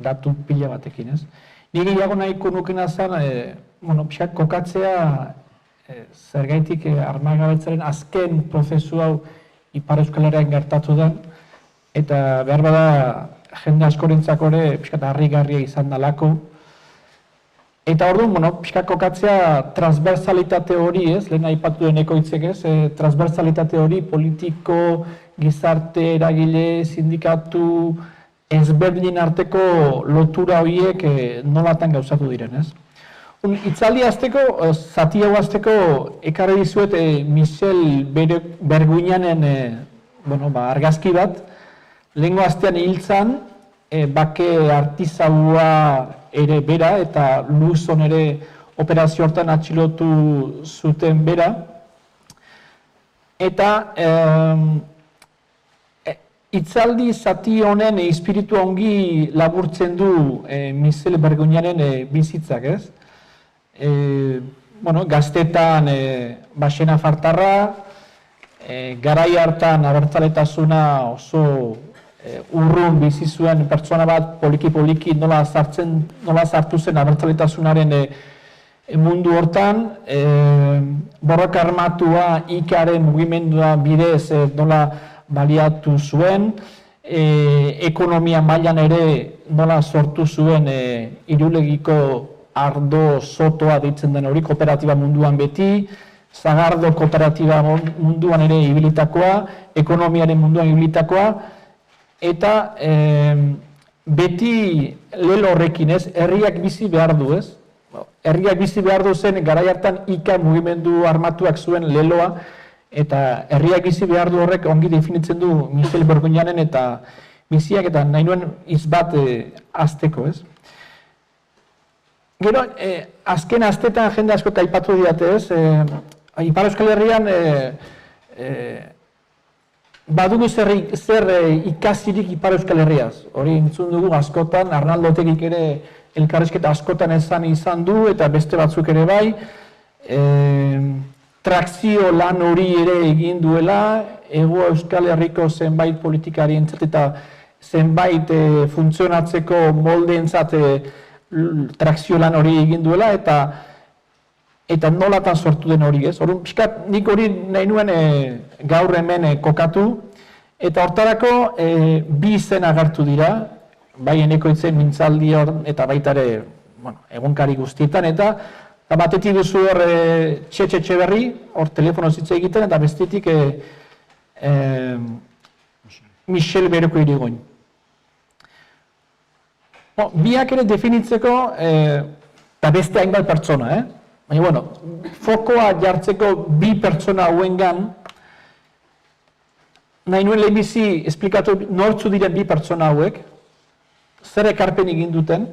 datu pila batekin, ez? Ni gehiago nahiko nukena zen, pixka kokatzea zergaitik armagabetzaren azken prozesu hau Ipar Euskal Herrian gertatu den, eta behar bada jende askorentzako ere pixka harrigarria izan dalako. Eta orduan, pixka kokatzea transversalitate hori, ez, lehen aipatu den ekoitzek, ez, transversalitate hori politiko, gizarte, eragile, sindikatu, ezberdinen arteko lotura horiek nolatan gauzatu diren, ez. Itzaldi azteko, zati hau azteko, ekarri dizuet Michel Berguinanen argazki bat, lehengo astean hiltzan, bake artizaua ere bera, eta Luzon ere operazio hortan atxilotu zuten bera. Eta itzaldi zati honen espiritua ongi laburtzen du Michel Berguinanen bizitzak, ez? Gaztetan Baxena Fartarra, garai hartan abertzaletasuna oso urrun bizi zuen pertsona bat poliki-poliki nola sartu zen abertzaletasunaren mundu hortan, borroka armatua ikaren mugimendua bidez nola baliatu zuen, ekonomia mailan ere nola sortu zuen Irulegiko ardo sotoa deitzen den hori, kooperatiba munduan beti, Zagardo kooperatiba munduan ere ibilitakoa, ekonomiaren munduan ibilitakoa, eta beti lelo horrekin, ez, herriak bizi behar du, ez? Herriak bizi behar du zen, garai hartan ika mugimendu armatuak zuen leloa, eta herriak bizi behar du horrek ongi definitzen du Michel Berguinanen eta biziak, eta nahi nuen hitz bat azteko, ez? Gero, azken astetan jende asko eta aipatu diate, ez? Ipar Euskal Herrian badugu zer ikasirik Ipar Euskal Herriaz. Hori entzun dugu askotan, Arnaldo Otegik ere elkarrizketa askotan izan du, eta beste batzuk ere bai. Trakzio lan hori ere egin duela, Hego Euskal Herriko zenbait politikarientzat eta zenbait funtzionatzeko moldeentzat trakzio lan hori egin duela, eta nolatan sortu den hori, ez? Orduan, pixkat, nik hori nahi nuen gaur hemen kokatu, eta hortarako bi izen agertu dira, bai eneko itzen mintzaldi hor, eta baita ere, egunkari guztietan, eta batetik duzu hor Txetxe Berri, hor telefono zitza egiten, eta bestetik Michel Bereko Irigoin. Biak ere definitzeko, eta beste hainbat pertsona, baina, fokoa jartzeko bi pertsona hauengan, nahi nuen lehenbizi esplikatu nortzu diren bi pertsona hauek, zer ekarpen egin duten,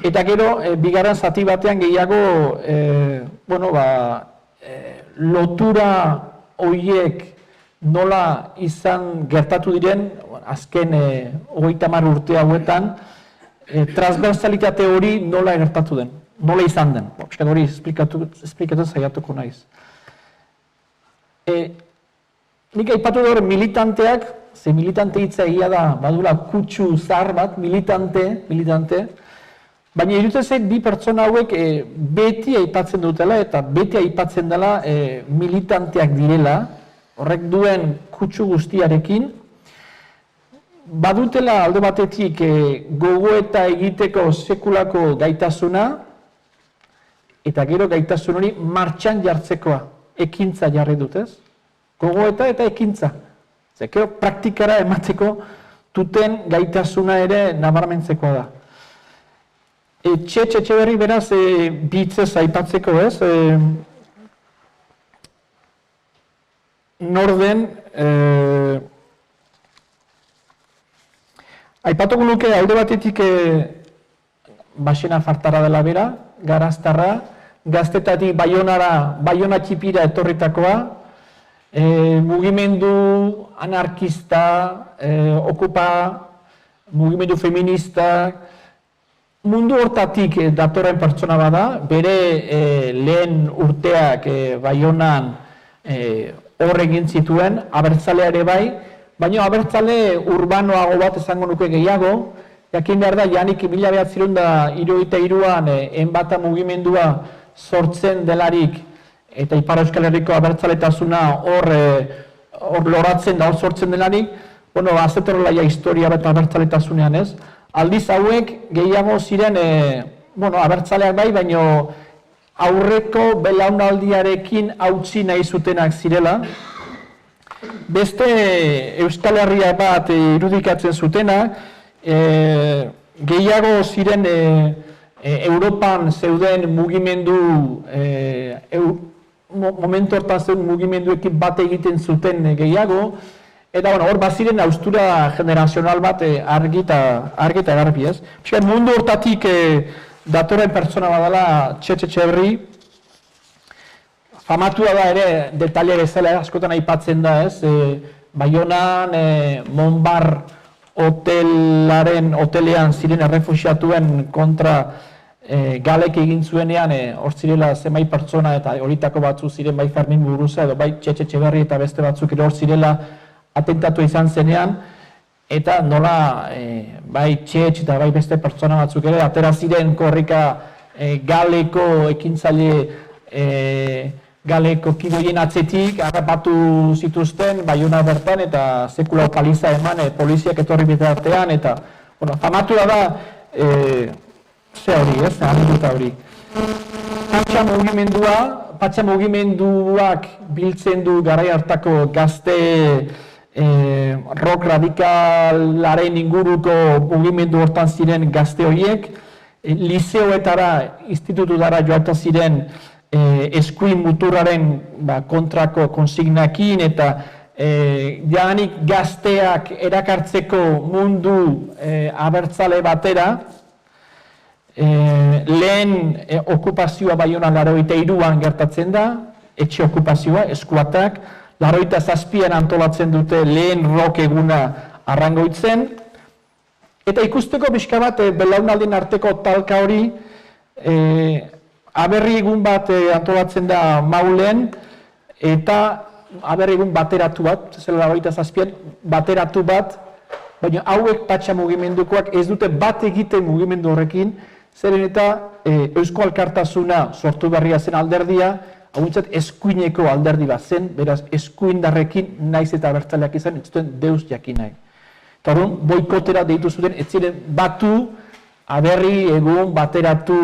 Eta gero, bigarren zati batean gehiago, lotura horiek nola izan gertatu diren, azken 30 urte hauetan, transversalitate hori nola gertatu den, nola izan den. Piskat hori esplikatu saiatuko naiz. Nik aipatu dut militanteak, ze militante hitza egia da, badula kutsu zahar bat, militante, baina iruditzen zait bi pertsona hauek beti aipatzen dutela eta beti aipatzen dela militanteak direla, horrek duen kutsu guztiarekin, badutela alde batetik gogoeta egiteko sekulako gaitasuna, eta gero gaitasun hori martxan jartzekoa, ekintza jarri dutez. Gogoeta eta ekintza. Zekero praktikara emateko duten gaitasuna ere nabarmentzekoa da. Etxeberri beraz bitzez aipatzeko ez, norden, aipatuko nuke alde batetik Baxena Fartara dela bera, Garaztarra, Gaztetatik Baiona txipira etorritakoa, mugimendu anarkista, okupa, mugimendu feminista, mundu hortatik datorren pertsona bada, bere lehen urteak Baionan hor egin zituen, abertzalea ere bai, baina abertzale urbanoago bat esango nuke gehiago, jakin behar da, janik 1973an enbata mugimendua sortzen delarik, eta Ipar Euskal Herriko abertzaletasuna hor loratzen da, hor sortzen delarik, azetorrela historia bat abertzaletasunean ez. Aldiz hauek gehiago ziren, abertzaleak bai, baino aurreko belaunaldiarekin hautsi nahi zutenak zirela. Beste Euskal Herria bat irudikatzen zutenak, gehiago ziren Europan zeuden mugimendu, momentu hortan zeuden mugimenduekin bat egiten zuten gehiago, eta hor baziren haustura generazional bat argi eta garbi ez. Mundu hortatik datorren pertsona badala Etxeberri, famatua da ere detaile bezala askotan aipatzen da ez, Baionan Monbar hotelean ziren errefuxiatuen kontra galek egin zuenean, hor zirela zenbait pertsona eta horitako batzu ziren bai Fermin Muguruza edo bai Etxeberri eta beste batzuk ere hor zirela atentatu izan zenean, eta nola bai Txetx eta bai beste pertsona batzuk ere atera ziren korrika galeko ekintzaile galeko kidoien atzetik harrapatu zituzten Baiona bertan eta sekula paliza eman poliziak etorri bitartean eta famatua da ze hori ez, anekdota hori. Patxa mugimenduak biltzen du garai hartako gazte rock radikalaren inguruko mugimendu hortan ziren gazte horiek, liseoetara, institututara joaten ziren eskuin muturraren kontrako konsignakin eta jadanik gazteak erakartzeko mundu abertzale batera, lehen okupazioa Baionan 83an gertatzen da, etxe okupazioa, eskuatak, 87an antolatzen dute lehen rock eguna Arrangoitzen, eta ikusteko pixka bat belaunaldien arteko talka hori, aberri egun bat antolatzen da Maulen, eta aberri egun bateratu bat, zela 87an, bateratu bat, baina hauek patxa mugimendukoak ez dute bat egiten mugimendu horrekin, zeren eta Eusko Alkartasuna sortu berria zen alderdia, hauentzat eskuineko alderdi bat zen, beraz eskuindarrekin naiz eta abertzaleak izan, ez zuten deus jakinak. Eta hori, boikotera deitu zuten, ez ziren batu, aberri egun bateratu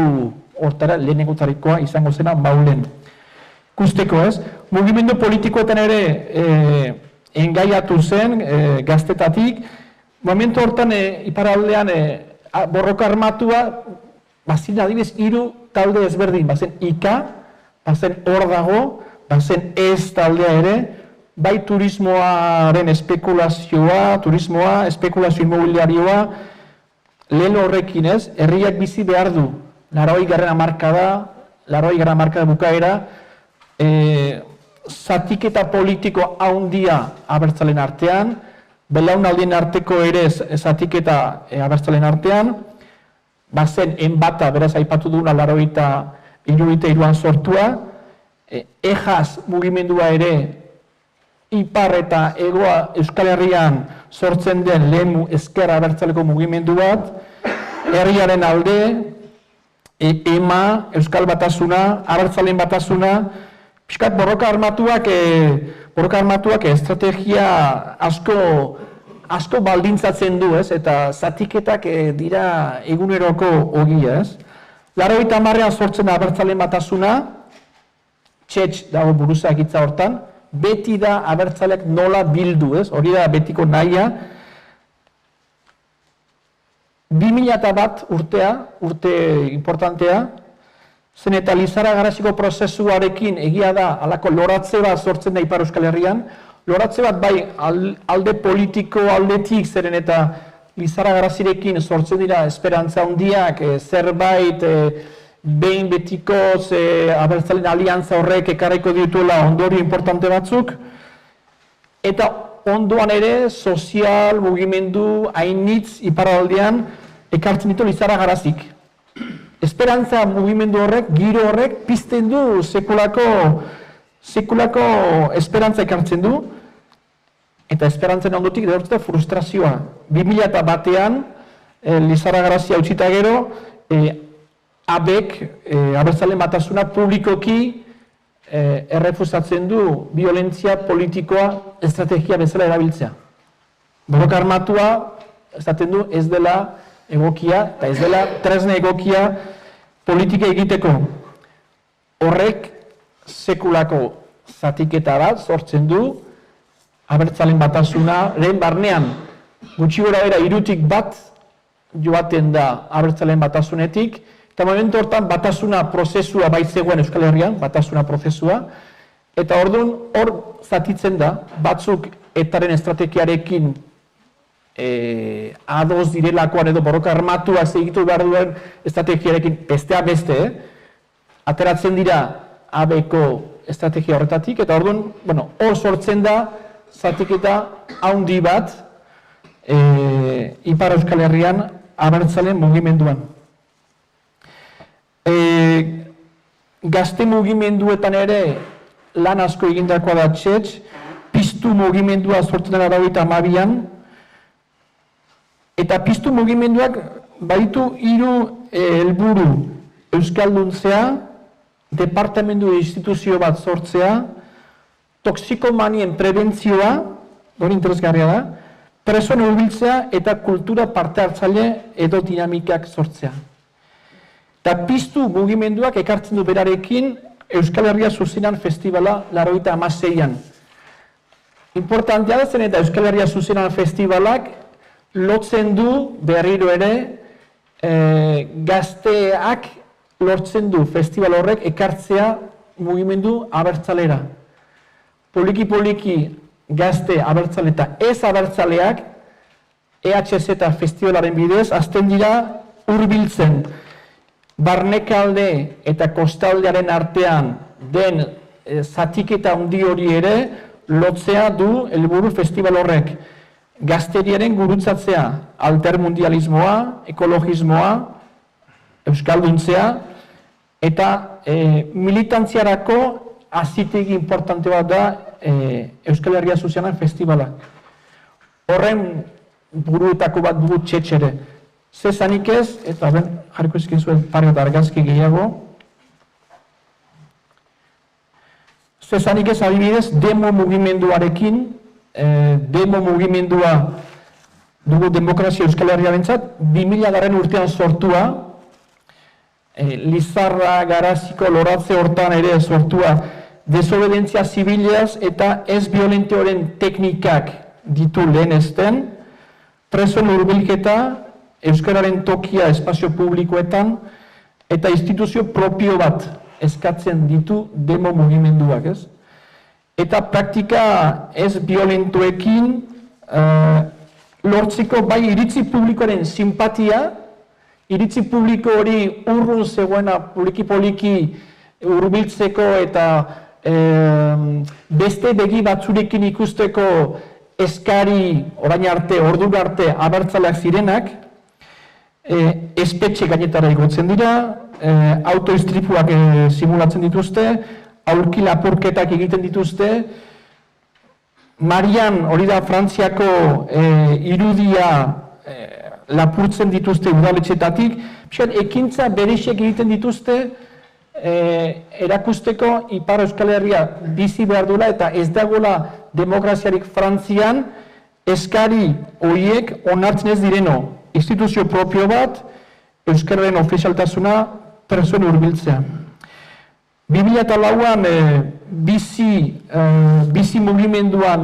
hortara lehenengotarikoa izango zena Maulen. Kusteko ez, mugimendu politikoetan ere engaiatu zen gaztetatik, momentu hortan iparaldean borroka armatua, bazin adibidez 3 talde ezberdin, bazen IKA, bazen hor dago, bazen ez taldea ere, bai turismoaren espekulazioa, espekulazio immobiliarioa, lehen horrekin ez, herriak bizi behar du, 80. hamarkada bukaera, zatiketa politiko handia abertzalen artean, belaunaldien arteko ere zatiketa abertzalen artean, bazen enbata, beraz aipatu duguna 83an sortua, EJAS mugimendua ere ipar eta hegoa Euskal Herrian sortzen den lehen ezker abertzaleko mugimendu bat, herriaren alde, EMA, Euskal Batasuna, abertzalen batasuna, pixkat borroka armatuak estrategia asko baldintzatzen du, ez? Eta zatiketak dira eguneroko ogia, ez? 80an sortzen da abertzalen batasuna, txetx dago buruzak hitza hortan, beti da abertzaleak nola bildu, ez? Hori da betiko nahia. 2001 urte importantea, zen eta Lizarra Garaziko prozesuarekin egia da halako loratze bat sortzen da Ipar Euskal Herrian, loratze bat bai alde politiko aldetik zeren eta Lizarra Garazirekin sortzen dira esperantza handiak, zerbait behin betikoz abertzalen aliantza horrek ekarriko dituela ondorio importante batzuk, eta ondoan ere sozial mugimendu hainitz iparraldean ekartzen ditu Lizarra Garazik. Esperantza mugimendu horrek, giro horrek, pizten du sekulako esperantza ekartzen du, eta esperantzen ondotik derortzea frustrazioa. 2001an, Lizarra Garazia utzita gero, ABEK, abertzalen batasuna, publikoki errefusatzen du violentzia politikoa estrategia bezala erabiltzea. Borroka armatua, esaten du, ez dela egokia, eta ez dela tresna egokia politika egiteko. Horrek sekulako zatiketa bat sortzen du, abertzalen batasunaren barnean gutxi gorabehera 3tik bat joaten da abertzalen batasunetik, eta momentu hortan batasuna prozesua baitzegoen Euskal Herrian, batasuna prozesua, eta orduan hor zatitzen da, batzuk etaren estrategiarekin ados direlakoan edo borroka armatua segitu behar duen estrategiarekin bestea beste, ateratzen dira ABeko estrategia horretatik, eta orduan, hor sortzen da zatiketa handi bat Ipar Euskal Herrian abertzalen mugimenduan. Gazte mugimenduetan ere lan asko egindakoa da txetx, piztu mugimendua sortzen da 82an, eta piztu mugimenduak baditu 3 helburu: euskalduntzea, departamendu instituzio bat sortzea, toxikomanien prebentzioa, hori interesgarria da, presoen hurbiltzea eta kultura parte hartzaile edo dinamikak sortzea. Eta piztu mugimenduak ekartzen du berarekin Euskal Herria Zuzenean Festivala 86an. Importantea da zen eta Euskal Herria Zuzenean Festivalak lotzen du berriro ere gazteak lortzen du festival horrek ekartzea mugimendu abertzalera. Poliki gazte abertzale eta ez abertzaleak EHZ festivalaren bidez azten dira hurbiltzen barnekalde eta kostaldearen artean den zatiketa handi hori ere lotzea du helburu festival horrek. Gazteriaren gurutzatzea, altermundialismoa, ekologismoa, euskalduntzea, eta militantziarako azitegi importante bat da Euskal Herria Zuzenean Festivala. Horren buruetako bat dugu txetxere. Zezanik ez, eta jarriko ezkin zuen pare bat argazki gehiago. Zezanik ez adibidez demo mugimenduarekin, demo mugimendua dugu Demokrazia Euskal Herria bentsat, 2000 urtean sortua, Lizarra Garaziko loratze hortan ere sortua, desobedentzia zibilaz eta ez violenteoren teknikak ditu lehenezten, presoen hurbilketa, euskararen tokia espazio publikoetan, eta instituzio propio bat eskatzen ditu demo mugimenduak, ez? Eta praktika ez violentoekin lortzeko bai iritzi publikoaren simpatia iritzi publiko hori urrun zegoena poliki hurbiltzeko eta beste begi batzurekin ikusteko eskari orain arte, ordura arte abertzaleak zirenak, espetxe gainetara igotzen dira, autoistripuak simulatzen dituzte, aurki lapurketak egiten dituzte, Marian, hori da Frantziako irudia lapurtzen dituzte udaletxetatik, ekintza berexek egiten dituzte erakusteko Ipar Euskal Herria bizi behar duela eta ez dagoela demokraziarik Frantzian eskari horiek onartzen ez direno. Instituzio propio bat, Euskararen ofizialtasuna pertsona hurbiltzea. 2004an bizi mugimenduan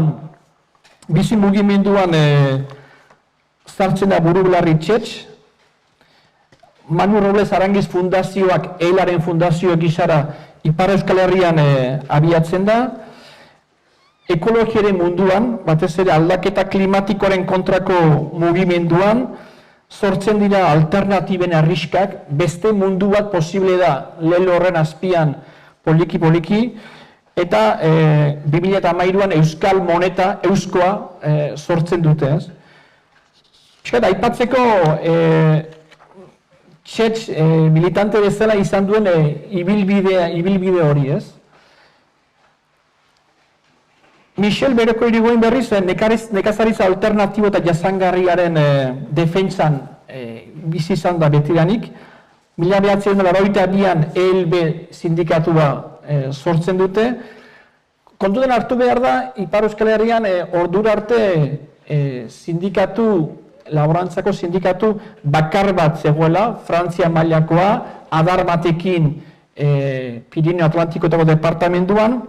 sartzen da Buru-Belarri Txetx, Manu Robles Arangiz fundazioak, EILaren fundazio gisara Ipar Euskal Herrian abiatzen da, ekologiaren munduan, batez ere aldaketa klimatikoaren kontrako mugimenduan, sortzen dira alternatiben arriskak, beste mundu bat posible da lelo horren azpian poliki, eta 2013an Euskal Moneta, Euskoa, sortzen dute. Aipatzeko, Txetx militante bezala izan duen ibilbide hori, ez? Michel Beroko Irigoyen berriz, nekazaritza alternatibo eta jasangarriaren defentsan bizi izan da betidanik. 1982an ELB sindikatua sortzen dute. Kontutan hartu behar da, Ipar Euskal Herrian ordura arte laborantzako sindikatu bakar bat zegoela, Frantzia mailakoa, adar batekin Pirineo Atlantikotako departamentuan,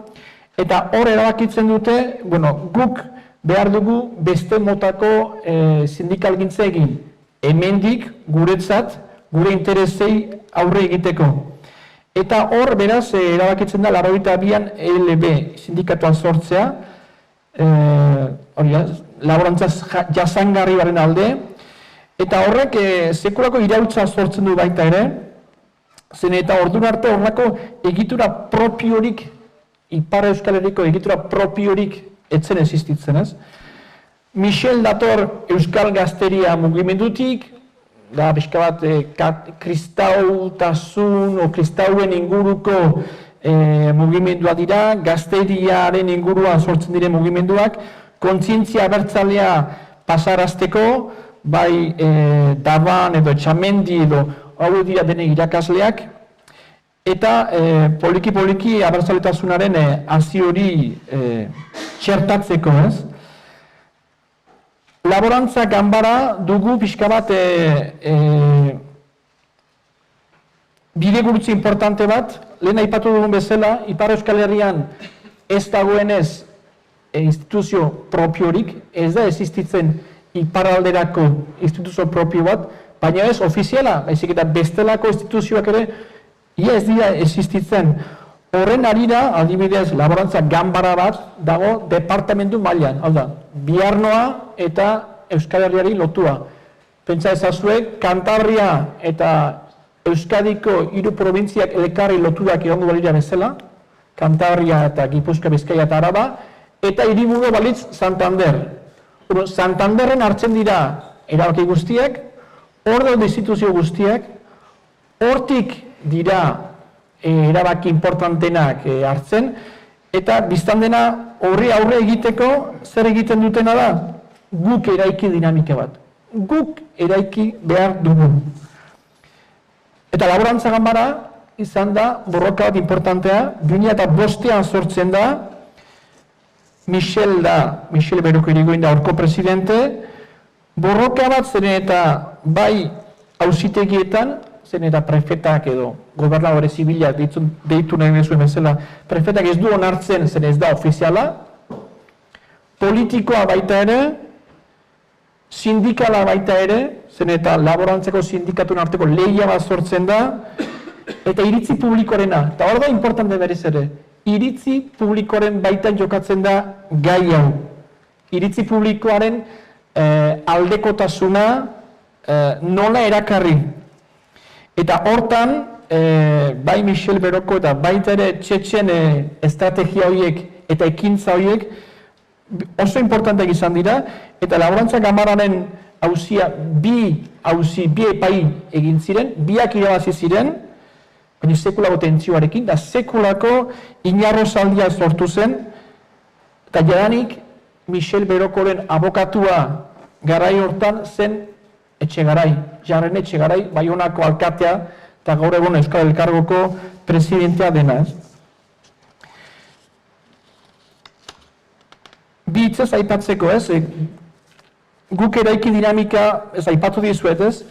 eta hor erabakitzen dute, guk behar dugu beste motako sindikalgintza egin, hemendik guretzat, gure interesei aurre egiteko. Eta hor, beraz, erabakitzen da, 82an ELB sindikatuan sortzea, laborantza jasangarri baren alde, eta horrek sekulako irautza sortzen du baita ere, zen eta ordura arte horrako egitura propiorik, Ipar Euskal Herriko egitura propiorik etzen existitzen, ez? Michel dator Euskal Gazteria mugimendutik, da pixka bat kristautasun o kristauen inguruko mugimendua dira, gazteriaren inguruan sortzen diren mugimenduak, kontzientzia abertzalea pasarazteko, bai Daban edo Etxamendi edo hau dira dene irakasleak, eta poliki abertzaletasunaren hazi hori txertatzeko, ez? Laborantza ganbara dugu pixka bat bidegurutze importante bat, lehen aipatu dugun bezala, Ipar Euskal Herrian ez dagoenez instituzio propiorik, ez da existitzen iparralderako instituzio propio bat, baina ez ofiziala, baizik eta bestelako instituzioak ere, ia ez dira existitzen. Horren arira, adibidez, laborantza ganbara bat dago departamentu mailan, hau da, Biarnoa eta Euskal Herriari lotua. Pentsa ezazue, Kantabria eta Euskadiko 3 probintziak elkarri lotuak egongo balira bezala, Kantabria eta Gipuzkoa, Bizkaia eta Araba, eta hiriburu balitz Santander. Santanderren hartzen dira erabaki guztiak, hor daude instituzio guztiak, hortik dira erabaki importantenak hartzen, eta biztan dena horri aurre egiteko zer egiten dutena da? Guk eraiki dinamika bat. Guk eraiki behar dugu. Eta laborantza ganbara izan da borroka bat importantea, 2005an sortzen da, Michel Beroko Irigoyen da horko presidente, borroka bat zen eta bai auzitegietan, zen eta prefetak edo gobernadore zibila deitu nahi bezuen bezala, prefetak ez du onartzen zen ez da ofiziala, politikoa baita ere, sindikala baita ere, zen eta laborantzeko sindikatuen arteko lehia bat sortzen da, eta iritzi publikorena, eta hor da importante berez ere, iritzi publikoaren baitan jokatzen da gai hau. Iritzi publikoaren aldekotasuna nola erakarri. Eta hortan, bai Michel Beroko eta baita ere Txetxen estrategia horiek eta ekintza horiek oso importanteak izan dira, eta Laborantza Kamararen auzia bi epai egin ziren, biak irabazi ziren, baina sekulako tentzioarekin, da sekulako inarrozaldia sortu zen, eta jadanik Michel Berokoren abokatua garai hortan zen Etxegarai, Jarren Etxegarai, Baionako alkatea, eta gaur egun Euskal Elkargoko presidentea dena, ez? Bi hitzez aipatzeko, ez? Guk eraiki dinamika, ez aipatu dizuet, ez?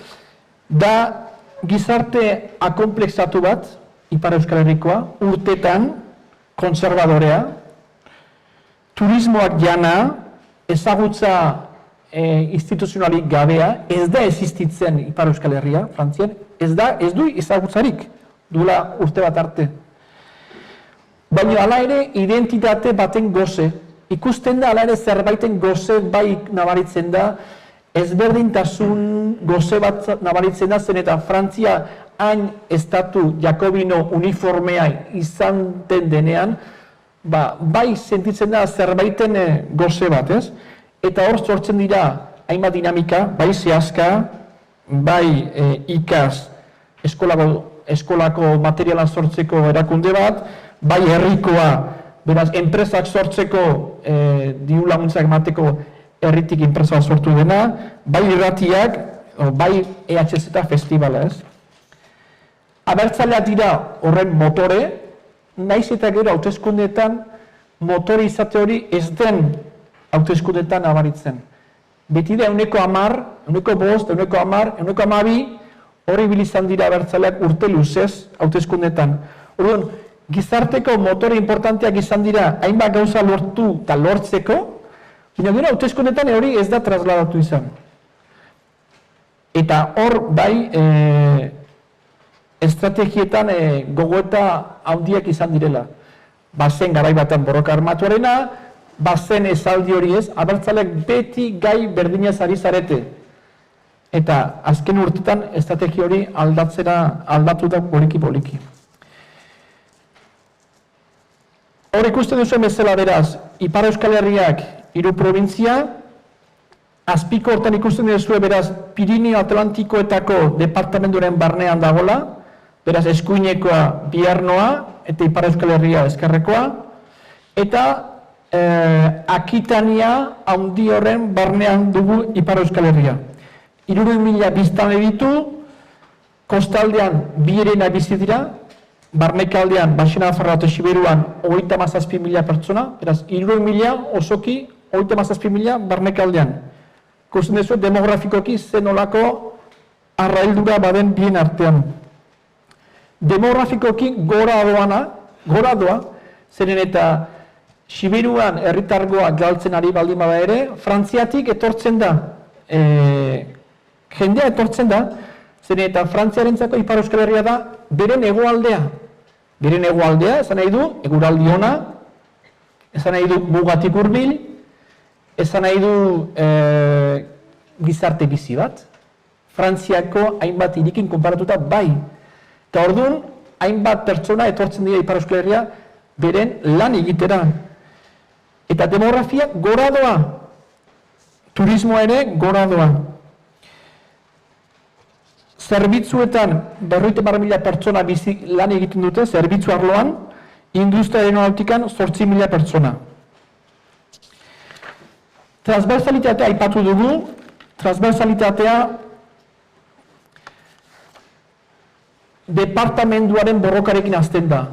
Da gizarte akonplexatu bat, Ipar Euskal Herrikoa, urtetan, konservadorea, turismoak jana, ezagutza instituzionalik gabea, ez da existitzen Ipar Euskal Herria, Frantzian, ez du ezagutzarik, duela urte bat arte. Baina hala ere, identitate baten goze, ikusten da hala ere zerbaiten goze bai nabaritzen da, ezberdintasun goze bat nabaritzen da zen eta Frantzia hain estatu jakobino uniformea izan den denean, bai sentitzen da zerbaiten goze bat, ez? Eta hor sortzen dira hainbat dinamika, bai zehazka, bai ikas eskolako materialan sortzeko erakunde bat, bai herrikoa, beraz, enpresak sortzeko diru laguntzak emateko herritik enpresa sortu dena, bai irratiak, bai EHZ festivala, ez? Abertzaleak dira horren motore, naiz eta gero hauteskundeetan motore izate hori ez den hauteskundeetan nabaritzen. Beti da 10%, 5%, 10%, 12%, hori bilizan dira abertzaleak urte luzez hauteskundeetan. Orduan, gizarteko motore importanteak izan dira hainbat gauza lortu eta lortzeko, baina gero hauteskundeetan hori ez da trasladatu izan. Eta hor bai estrategietan gogoeta handiak izan direla. Bazen garai batean borroka armatuarena, bazen esaldi hori ez, abertzaleak beti gai berdinaz ari zarete. Eta azken urtetan estrategia hori aldatu da poliki-poliki. Hor ikusten duzuen bezala beraz, Ipar Euskal Herriak 3 probintzia, azpiko hortan ikusten duzue beraz Pirineo Atlantikoetako departamenturen barnean dagola, beraz eskuinekoa Biarnoa eta Ipar Euskal Herria ezkerrekoa, eta Akitania handi horren barnean dugu Ipar Euskal Herria. 3.000 biztanle ditu, kostaldean 2 bizi dira, barnekaldean, Baxena Nafarroa eta Siberuan 37.000 pertsona, beraz 3.000 osoki 37.000 barnekaldean. Ikusten duzu demografikoki zenolako arraildura baden bien artean. Demografikoki gora doa, zeren eta Siberuan herritargoa galtzen ari baldin bada ere, Frantziatik etortzen da, jendea etortzen da, zeren eta Frantziarentzako Ipar Euskal Herria da beren hegoaldea. Beren hegoaldea, esan nahi du, eguraldi ona, esan nahi du mugatik hurbil, esan nahi du gizarte bizi bat. Frantziako hainbat hirikin konparatuta bai. Eta orduan, hainbat pertsona etortzen dira Ipar Euskal Herria beren lan egitera. Eta demografia gora doa. Turismoa ere gora doa. Zerbitzuetan 50.000 pertsona bizi lan egiten dute, zerbitzu arloan, industria aeronautikan 8.000 pertsona. Transversalitatea aipatu dugu, transversalitatea departamenduaren borrokarekin hasten da.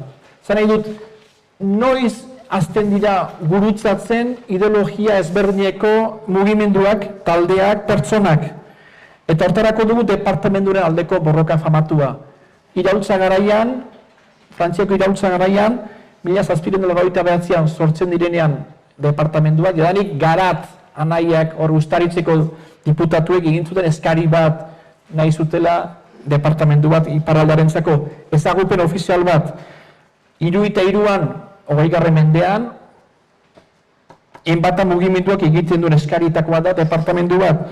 Zan nahi dut, noiz hasten dira gurutzatzen ideologia ezberdineko mugimenduak, taldeak, pertsonak. Eta hortarako dugu departamenduaren aldeko borroka famatua. Iraultza garaian, Frantziako iraultza garaian, 1789an sortzen direnean departamenduak, jadanik Garat anaiak hor Uztaritzeko diputatuek egin zuten eskari bat nahi zutela departamendu bat iparraldarentzako ezagupen ofizial bat. 73an, 20. mendean, enbata mugimenduak egiten duen eskarietakoa da departamendu bat.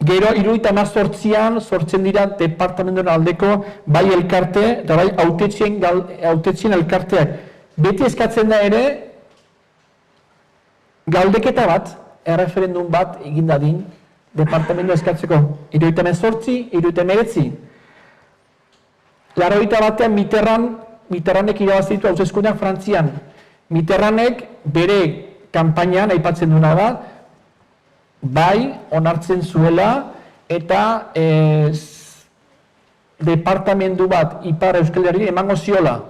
Gero, 78an sortzen dira departamentoen aldeko bai elkarte eta bai hautetxien elkarteak. Beti eskatzen da ere, galdeketa bat, erreferendum bat egin dadin, departamentoa eskatzeko. 78, 79. 80 batean Mitterrandek irabazitu hauteskundeak Frantzian. Mitterrandek bere kanpainan aipatzen duena da, bai, onartzen zuela eta departamentu bat Ipar Euskal Herrian emango ziola.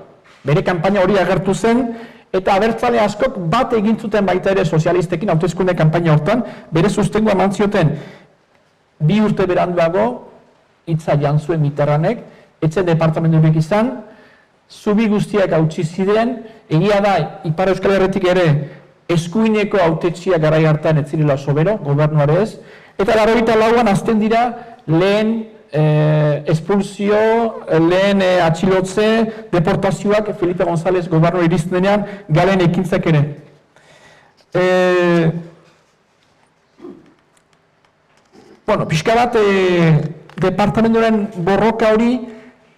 Bere kanpaina hori agertu zen, eta abertzale askok bat egin zuten baita ere sozialistekin hauteskunde kanpaina hortan, bere sustengoa eman zioten. 2 urte beranduago, hitza jan zuen Mitterrandek, etzen departamenturik izan, zubi guztiak hautsi ziren, egia da Ipar Euskal Herritik ere eskuineko hautetxia garai hartan ez zirela sobero, gobernuare ez, eta 84an hasten dira lehen espulsio, lehen atxilotze, deportazioak Felipe González gobernu iristen denean galen ekintzak ere. Bueno, pixka bat departamentoren borroka hori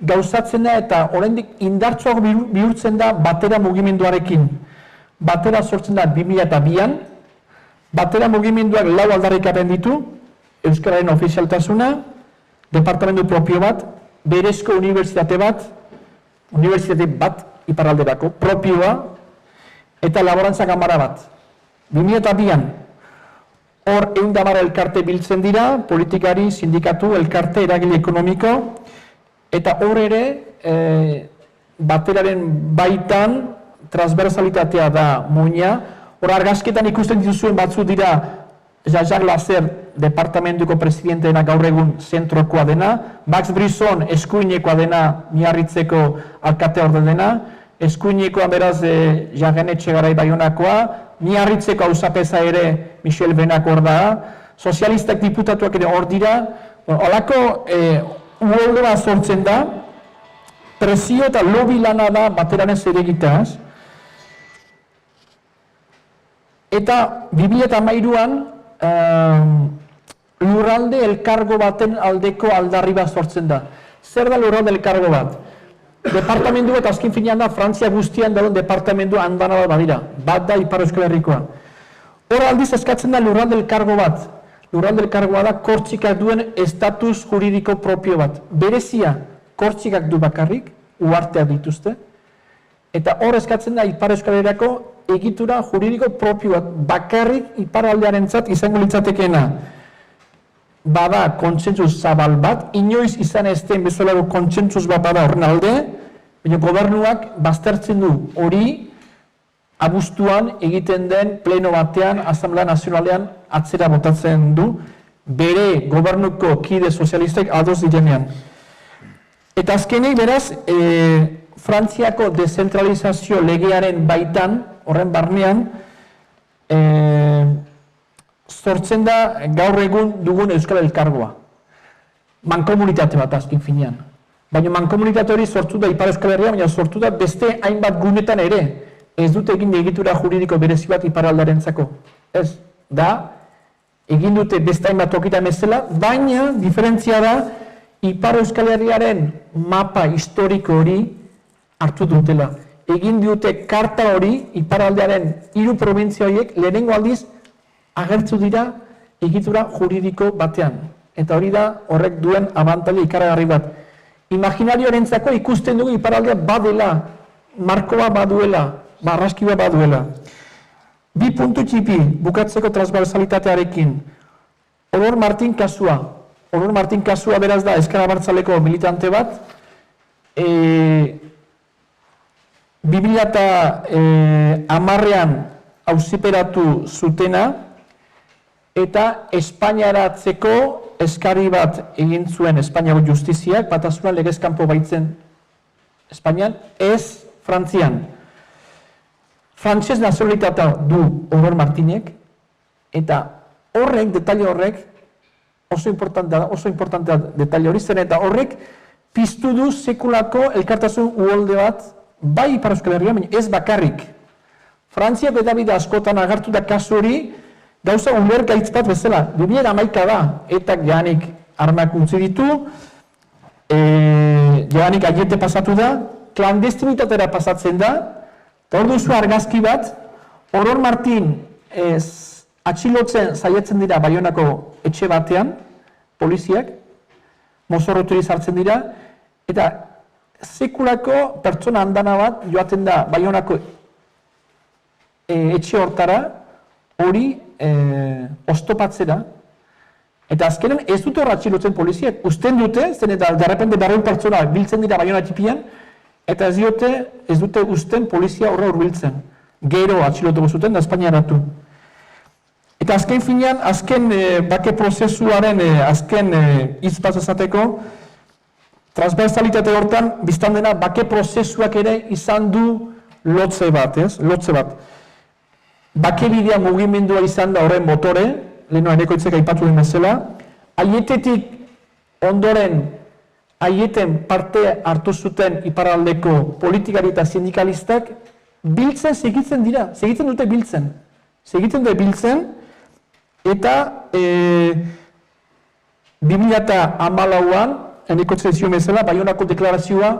gauzatzen da eta oraindik indartsuago bihurtzen da batera mugimenduarekin. Batera sortzen da 2002an, batera mugimenduak 4 aldarrikapen ditu, Euskararen ofizialtasuna, departamentu propio bat, berezko unibertsitate bat iparralderako, propioa, eta laborantza gamara bat. 2002an, hor 110 elkarte biltzen dira, politikari, sindikatu, elkarte, eragile ekonomiko, eta hor ere, bateraren baitan, transversalitatea da muina, hor argazketan ikusten dituzuen batzu dira Jean-Jacques Lasser departamentuko presidenteena gaur egun zentrokoa dena, Max Brisson eskuinekoa dena Miarritzeko alkate orde dena, eskuinekoa beraz Jaren Etxegarai Baionakoa, Miarritzeko auzapeza ere Michel Benak hor da, sozialistak diputatuak ere hor dira, holako uholde bat sortzen da, presio eta lobby lana da bateraren zeregitaz. Eta 2013an lurralde elkargo baten aldeko aldarri bat sortzen da. Zer da lurralde elkargo bat? Departamentu bat azken finean da Frantzia guztian dagoen departamentu handana bat badira. Bat da Ipar Euskal Herrikoa. Hor aldiz eskatzen da lurralde elkargo bat. Lurralde elkargoa da Kortxikak duen estatus juridiko propio bat. Berezia, Kortxikak du bakarrik, uharteak dituzte. Eta hor eskatzen da Ipar Euskal Herriko egitura juridiko propio bat, bakarrik iparraldearentzat izango litzatekeena. Bada kontsentsuz zabal bat, inoiz izan ez den bezalako kontsentsuz bat bada horren alde, baina gobernuak baztertzen du hori abuztuan egiten den pleno batean, Asamblea Nazionalean atzera botatzen du, bere gobernuko kide sozialistek ados direnean. Eta azkenik beraz, Frantziako dezentralizazio legearen baitan, horren barnean, sortzen da gaur egun dugun Euskal Elkargoa. Mankomunitate bat azken finean. Baina mankomunitate hori sortu da Ipar Euskal Herria, baina sortu da beste hainbat gunetan ere. Ez dute egin egitura juridiko berezi bat iparraldarentzako. Ez da, egin dute beste hainbat tokitan bezala, baina diferentzia da Ipar Euskal Herriaren mapa historiko hori hartu dutela. Egin dute karta hori iparraldearen 3 probintzia horiek lehenengo aldiz agertzu dira egitura juridiko batean. Eta hori da horrek duen abantaila ikaragarri bat. Imaginarioarentzako ikusten dugu iparraldea badela, markoa baduela, barraskiba baduela. 2 puntu txipi bukatzeko transversalitatearekin. Olor Martin kasua. Olor Martin kasua beraz da Ezker Abertzaleko militante bat. 2010an auziperatu zutena eta Espainiaratzeko eskari bat egin zuen Espainiako justiziak, batasunan legez kanpo baitzen Espainian, ez Frantzian. Frantses nazionalitatea du Olor Martinek, eta horrek, detaile horrek, oso importantea detaile hori zen, eta horrek piztu du sekulako elkartasun uholde bat, bai Ipar Euskal Herrian, baina ez bakarrik. Frantziak edabide askotan agertu da kasu hori, gauza ulergaitz bat bezala, 2011 da, eta janik armak utzi ditu, janik aiete pasatu da, klandestinitatera pasatzen da, eta hor duzu argazki bat, Oror Martin atxilotzen saiatzen dira Baionako etxe batean, poliziak, mozorroturi sartzen dira, eta sekulako pertsona andana bat joaten da Baionako etxe hortara, hori oztopatzera, eta azkenen ez dute hor atxilotzen poliziak, usten dute, zen eta derrepende 200 pertsona biltzen dira Baiona txipian, eta ez dute usten polizia horra hurbiltzen. Gero atxilotuko zuten da Espainiaratu. Eta azken finean, azken bake prozesuaren azken hitz bat esateko, transversalitate hortan, biztan dena, bake prozesuak ere izan du lotze bat, ez? Lotze bat. Bake bidea mugimendua izan da horren motore, leheno Enekoitzek aipatu den bezala, aietetik ondoren, aieten parte hartu zuten iparraldeko politikari eta sindikalistak, biltzen segitzen dira, segitzen dute biltzen, eta 2014an, Enekoitzek zio bezala, Baionako deklarazioa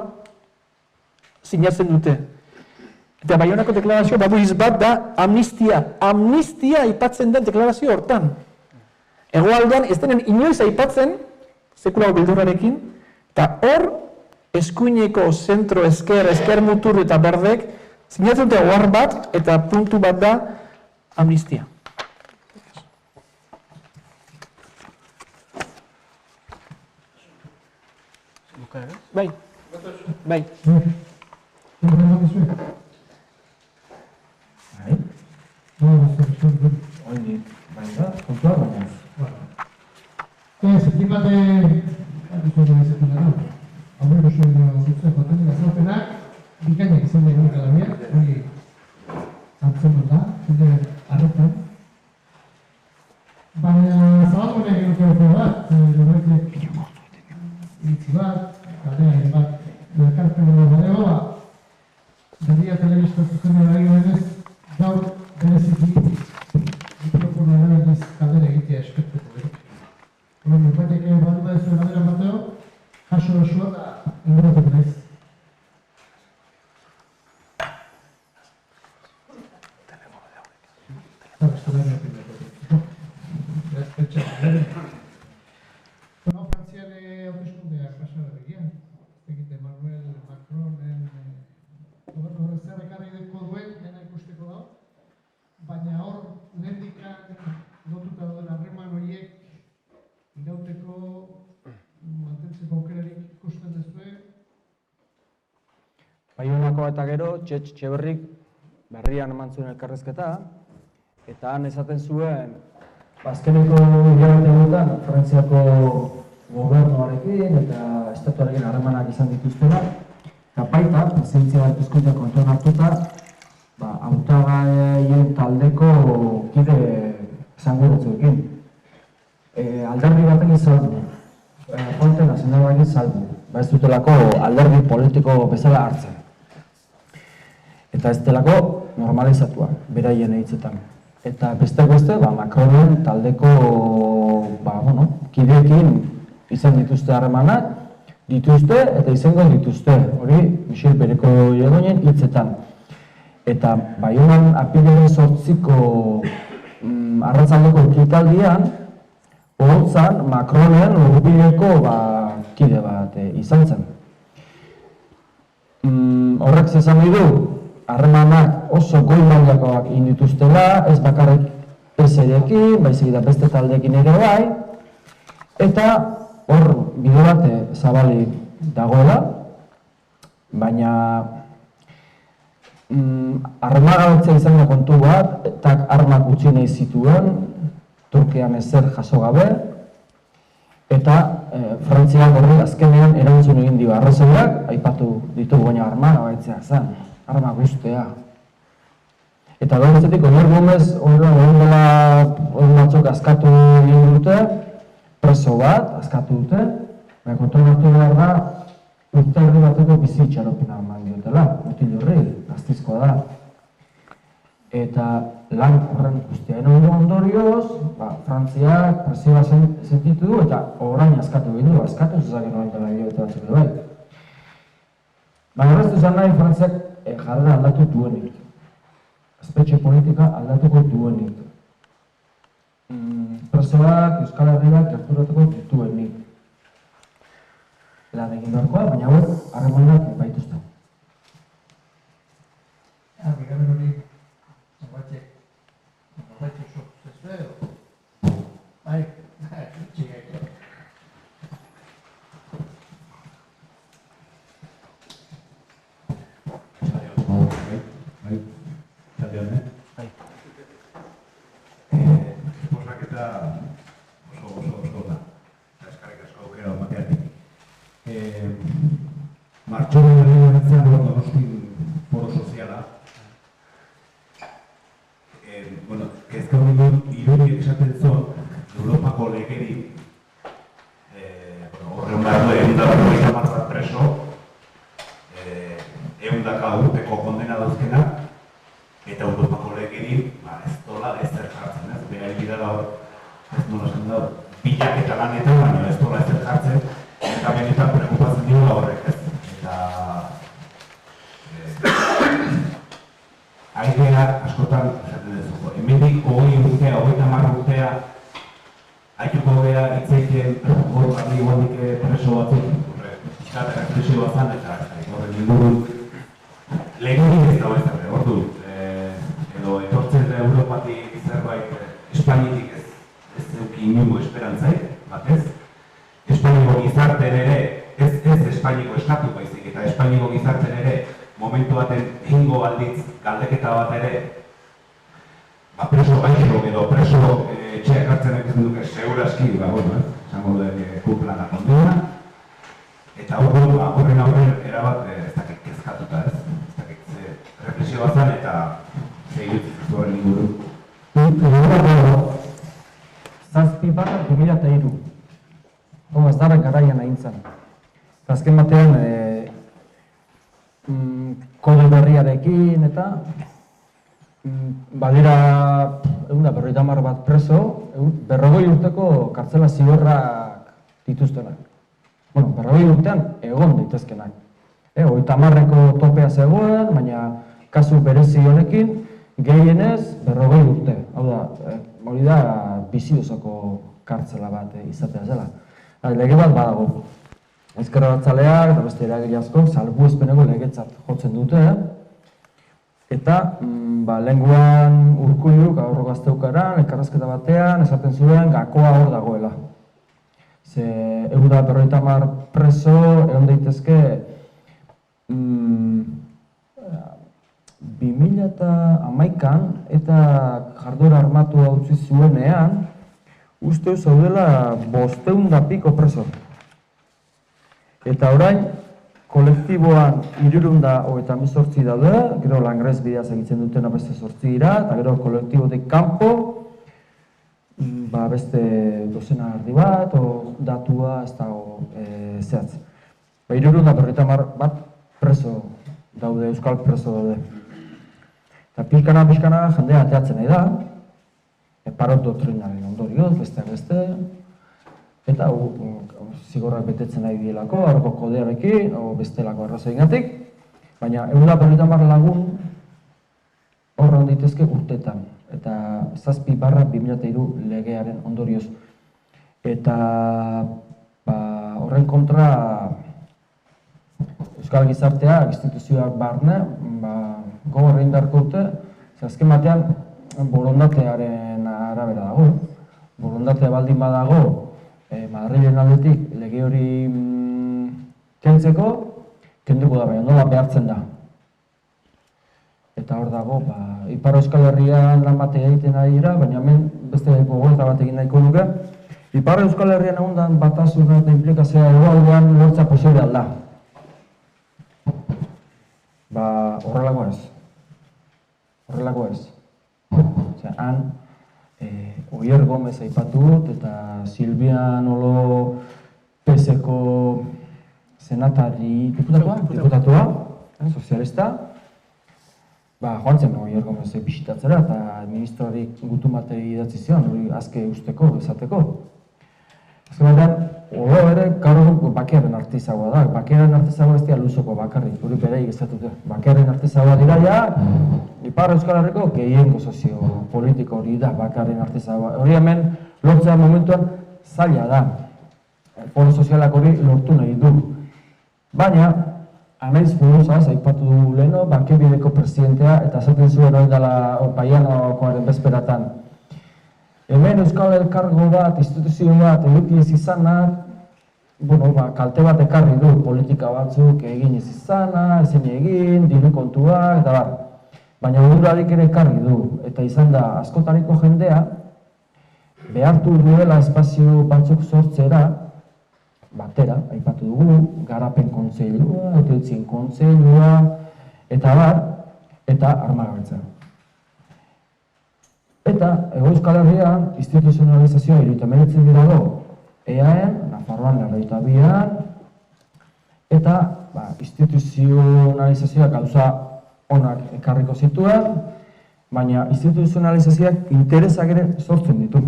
sinatzen dute. Eta Baionako deklarazioa badu bat da amnistia aipatzen den deklarazio hortan. Hegoaldean ez denen inoiz aipatzen, sekulako beldurrarekin, eta hor eskuineko zentro esker mutur eta berdek sinatzen dute ohar bat eta puntu bat da amnistia. Bai. Bikainak izan da egunik alabia, hori hartzen dut da, zure arretan. Baina zabalgo nahi genuke bat, horretik iritzi bat, galdearen bat, elkarpen badego, berria telebista zuzenera egin gaur bereziki mikrofono erabildiz galdera egitea eskertuko dut. Horren, nukateke badu da ez galdera bateo, jaso osua da engoratuko naiz. Bueno, Frantzian hauteskundeak pasa berrian, egite Emmanuel Macronen gobernu horrek zer ekarriko duen, dena ikusteko da, baina hor lehendikan lotuta dauden harreman horiek irauteko mantentzeko aukerarik ikusten duzue. Baionako eta gero, Txeberrik berrian eman zuen elkarrezketa, eta han esaten zuen, azkeneko hilabeteetan Frantziako gobernuarekin eta estatuarekin harremanak izan dituztela, eta baita, presentzia hauteskunde kontuan hartuta, hautagaien taldeko kide esanguratsuekin. Alderdi batekin salbu, Fronte Nazionalarekin salbu, ez dutelako alderdi politiko bezala hartzen. Eta ez delako normalizatua, beraien hitzetan. Eta beste, Macronen taldeko kideekin izan dituzte harremanak, dituzte eta izango dituzte, hori Michel Bereko Egoinen hitzetan. Eta Baionan apirilaren 8ko arratsaldeko ekitaldian, hortzan Macronen hurbileko kide bat izan zen. Horrek esan nahi du, harremanak oso goi mailakoak egin dituztela, ez bakarrik PSrekin, baizik eta beste taldeekin ere bai, eta hor bide bat zabalik dagoela, baina armagabetzea izan da kontu bat, eta armak utzi nahi zituen, Turkian ezer jaso gabe, eta Frantziak horri azkenean erantzun egin dio arrazoiak, aipatu ditugu baina armagabetzea zen. Arma guztea. Eta berezetik, Omer Gomez horren batzuk askatu egin dute, preso bat askatu dute, baina kontuan hartu behar da, urte erdi bateko bizi itxaropena eman diotela, mutil horri, gaztizkoa da. Eta lan horren guztiaren ondorioz, Frantziak presioa sentitu du eta orain askatu egin du, askatu zezaken orain dela hilabete batzuk edo bai. Baina horrez izan nahi Frantziak jarrera aldatu duenik. Espetxe politika aldatuko duenik. Presoak, Euskal Herriak gerturatuko dituenik. Lan egin beharkoa, baina hauek harremanak baituzte. Bigarren hori, norbaitek sortu zezue, bai, txigaik. Esposaketa oso da, eskarrik asko aukera emateatik. Martxoaren herriaretzen Donostin foro soziala. Kezka hori dut, Iruriek esaten zon, Europako legeri, horren behar du egin bat preso, ehundaka urteko kondena dauzkenak, eta Europako legeri, ez dola ezer jartzen, ez? Beha egida da hor, ez nola esan da, bilak eta lanetan, baina ez dola ezer jartzen, eta benetan preocupatzen dira horrek, ez? Eta aidea askotan esaten dezuko. Hemendik 20 urtea, 30 urtea, haituko bea hitzeiten hor garri igualdik preso batzuk, pixkat erreflexioa zan, eta horren ingurun legeri ez dago ez dabe, hor du. Edo etortzen da Europatik zerbait Espainitik ez duki inungo esperantzai, batez. Espainiko gizarten ere, ez Espainiko eskatu baizik, eta Espainiko gizarten ere momentu baten hingo alditz galdeketa bat ere preso gaixo edo preso etxeak hartzen egiten duke seguraski, esango dut kuplana kondena, eta horren aurren erabat ez dakit kezkatuta ez dakit reflexio bat zan eta segituz horren inguru. Zazpi barra 2003. Ez dara garaian ahintzan. Azken batean, kode berriarekin eta badira 150 bat preso, 40 urteko kartzela zigorrak dituztenak. 40 urtean egon daitezkenak. 30ko topea zegoen, baina kasu berezi honekin gehienez 40 urte. Hau da, hori da bizi osoko kartzela bat izatea zela. Lege bat badago. Ezker Abertzaleak eta beste eragile asko salbuespeneko legetzat jotzen dute. Eta lehenguan Urkulluk aurro gazteukaran, elkarrezketa batean, esaten zuen gakoa hor dagoela. Ze 150 preso egon daitezke 2011an eta jarduera armatua utzi zuenean uste zaudela 500 piko preso. Eta orain, kolektiboan 318 daude, gero Langrez bideaz egitzen duten beste 8 dira, eta gero kolektibotik kanpo, beste dozena erdi bat, o datua ez dago zehatz. 350 bat preso daude, euskal preso daude. Eta pixkana jendea ateatzen nahi da, parot doktrinaren ondorioz, besteak beste, eta zigorrak betetzen nahi dielako, aurreko kodearekin, o bestelako arrazoingatik, baina 150 lagun horren daitezke urtetan, eta 7/2003 legearen ondorioz. Eta horren kontra euskal gizartea, instituzioak barne, gogor egin beharko dute, azken batean borondatearen arabera dago. Borondatea baldin badago, Madrilen aldetik lege hori kentzeko, kenduko da, baina nola behartzen da. Eta hor dago, Ipar Euskal Herrian lan bat egiten ari dira, baina hemen beste gogorta bat egin nahiko nuke. Ipar Euskal Herrian egun batasuna eta implikazioa egoaldean lortza posible alda. Horrelako ez. Horrelako ez. Han, Oier Gomez aipatu dut eta Silvia Nolo PSko senatari diputatua, sozialista. joan zen Oier Gomezek bisitatzera eta ministroari gutun bateri idatzi zion, hori azke usteko, esateko. Azken batean, olo ere, gaur egun bakearen artizagoa da. Bakearen artizagoa ez dira luzoko bakarrik, hori bereik esatute. Bakearen artizagoa dira ja, Ipar Euskal Herriko gehiengo sozio-politiko hori da bakearen artizagoa. Hori hemen lortzea momentuan zaila da. Foro sozialak hori lortu nahi du. Baina, Anaiz Buruzaz, aipatu du leheno, Bankebideko presidentea eta esaten zuen hori dela Paianokoaren bezperatan. Hemen Euskal Elkargo bat, instituzio bat, eduki ez izanak, kalte bat ekarri du politika batzuk egin ez izana, ezin egin, diru kontuak, eta bar. Baina odurarik ere ekarri du, eta izan da askotariko jendea, behartu duela espazio batzuk sortzera, batera, aipatu dugu, garapen kontseilua, eteltzien kontseilua, eta bar, eta armagabetza. Eta, Euskal Herrian, instituzionalizazioa 79 dira do, EAen, Nafarroan 92an, eta instituzionalizazioa gauza onak ekarriko zituen, baina instituzionalizazioak interesak ere sortzen ditu.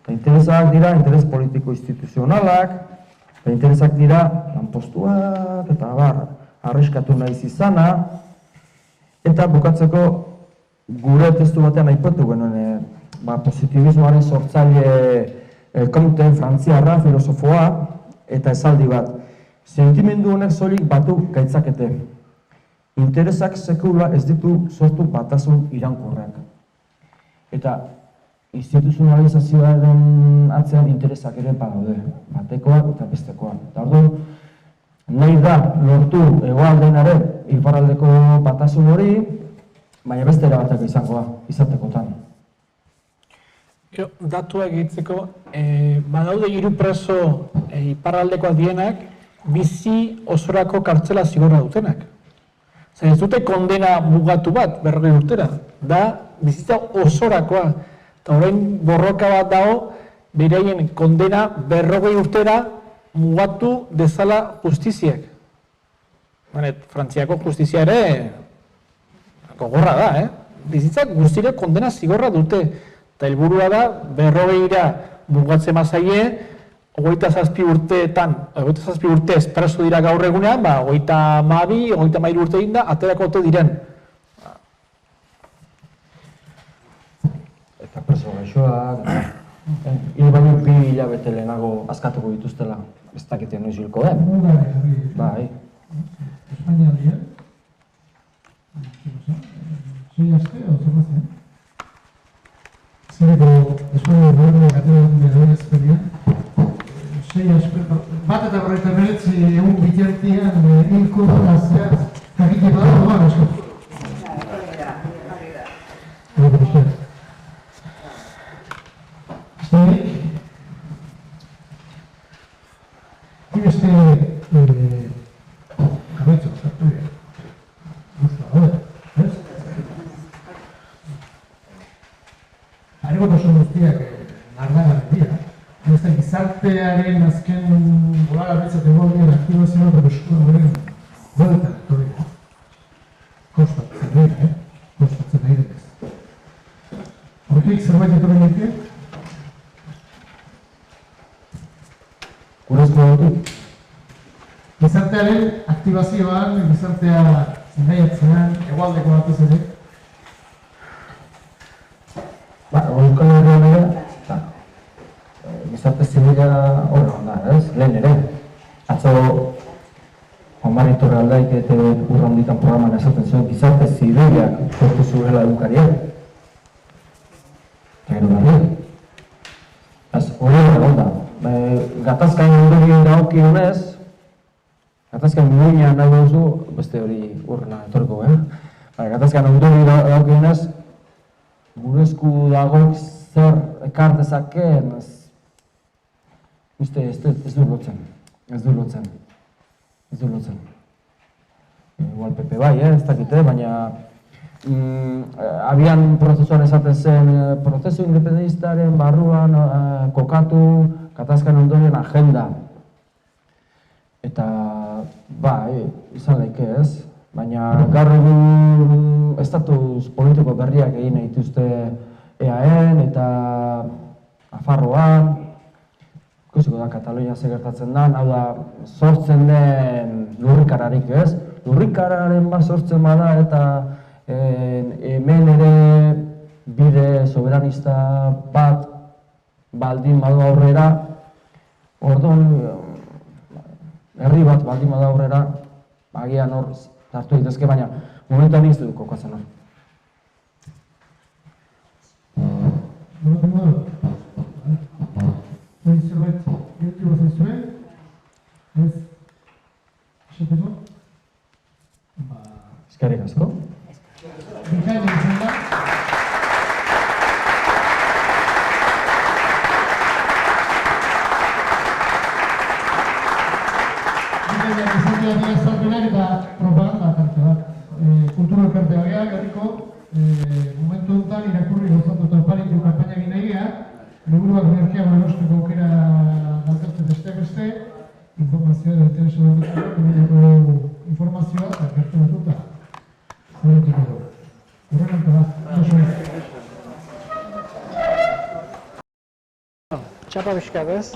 Eta interesak dira, interes politiko instituzionalak, eta interesak dira lanpostuak, eta arriskatu nahi izana, eta bukatzeko gure testu batean aipatu genuen, positibismoaren sortzaile Comte frantziarra, filosofoa, eta esaldi bat. Sentimendu honek soilik batu gaitzakete. Interesak sekula ez ditu sortu batasun iraunkorrak. Eta instituzionalizazioaren atzean interesak ere badaude, batekoak eta bestekoak. Eta orduan, nahi da lortu hegoaldearen iparraldeko batasun hori, baina beste erabateko izatekotan. Datuak egitzeko, badaude 3 preso iparraldekoak dienak, bizi osorako kartzela zigorra dutenak. Zer ez dute kondena mugatu bat, 40 urtera, da bizitza osorakoa. Eta orain borroka bat dago, beraien kondena 40 urtera mugatu dezala justiziak. Frantziako justizia ere gogorra da, bizitzak guztire kondena zigorra dute. Eta helburua da, 40ra mugatzen mazaie, 27 urte espreso dira gaur egunean, 22, 23 urte egin da, aterako ote diren. Eta preso gaixoak, hil baino 2 hilabete lehenago askatuko dituztela, ez dakite noiz hilko den. Bai. Espainialdia, sei aste, observazioa. Zereko Espainiar gobernuak atera duen ezberdina, sei aste, bat eta 49 egun bitartean hilko da zehaz, jakite badago gara esko. Beste gabeitzo, zartu dira. Guztua, ez? Aregotasun guztiak nardagarri dira. Ez da gizartearen azken bolara betzat egoen aktibazioa eta eskua horren godetan etorri da. Kostatzen dira, kostatzen dira ez. Horretik zerbait etorri dira? Gurezko dut. Gizartearen aktibazioan, gizartea zendaiatzean, egualdeko batez ere. Euskal Herrian ere, gizarte zibila horra da, ez? Lehen ere. Atzo, Omar Iturre Aldaik eta urrandikan programan esaten zuen gizarte zibilak sortu zuela egunkariak. Eta gero barri. Hori egon da. Gatazkain ondorien dagokionez, gatazkain muina nahi duzu, beste hori urrena etorko, gatazkain ondorien dagokionez, gure esku dago zer ekar dezakeen, ez du lotzen. Igual PP bai, ez dakite, baina abian prozesuan esaten zen prozesu independentistaren barruan kokatu gatazkan ondorien agenda. Eta, bai, izan laike ez, baina gaur egun estatus politiko berriak egin dituzte EAN eta Nafarroan, ikusiko da Katalunia ze gertatzen da, hau da, sortzen den lurrikararik ez? Lurrikararen bat sortzen bada eta hemen ere bide soberanista bat baldin badu aurrera, orduan herri bat baldin badu aurrera, agian hor hartu ditezke, baina momentuan ez dut kokatzen hor. Zerbait gehiago bazaizue? Ez? Esateko? Eskerrik asko. Bikain egiten da. Bikain izan dira azalpenak eta propaganda tarte bat. Kultura elkartea geha, garriko, momentu honetan irakurri gozatuta oparitu kanpaina egin nahi geha, liburuak merkeago erosteko aukera daukatze besteak beste, informazioa da interesu dut informazioa eta gertu batuta. Zaretuko du. Horren da, Txapa bizkat ez?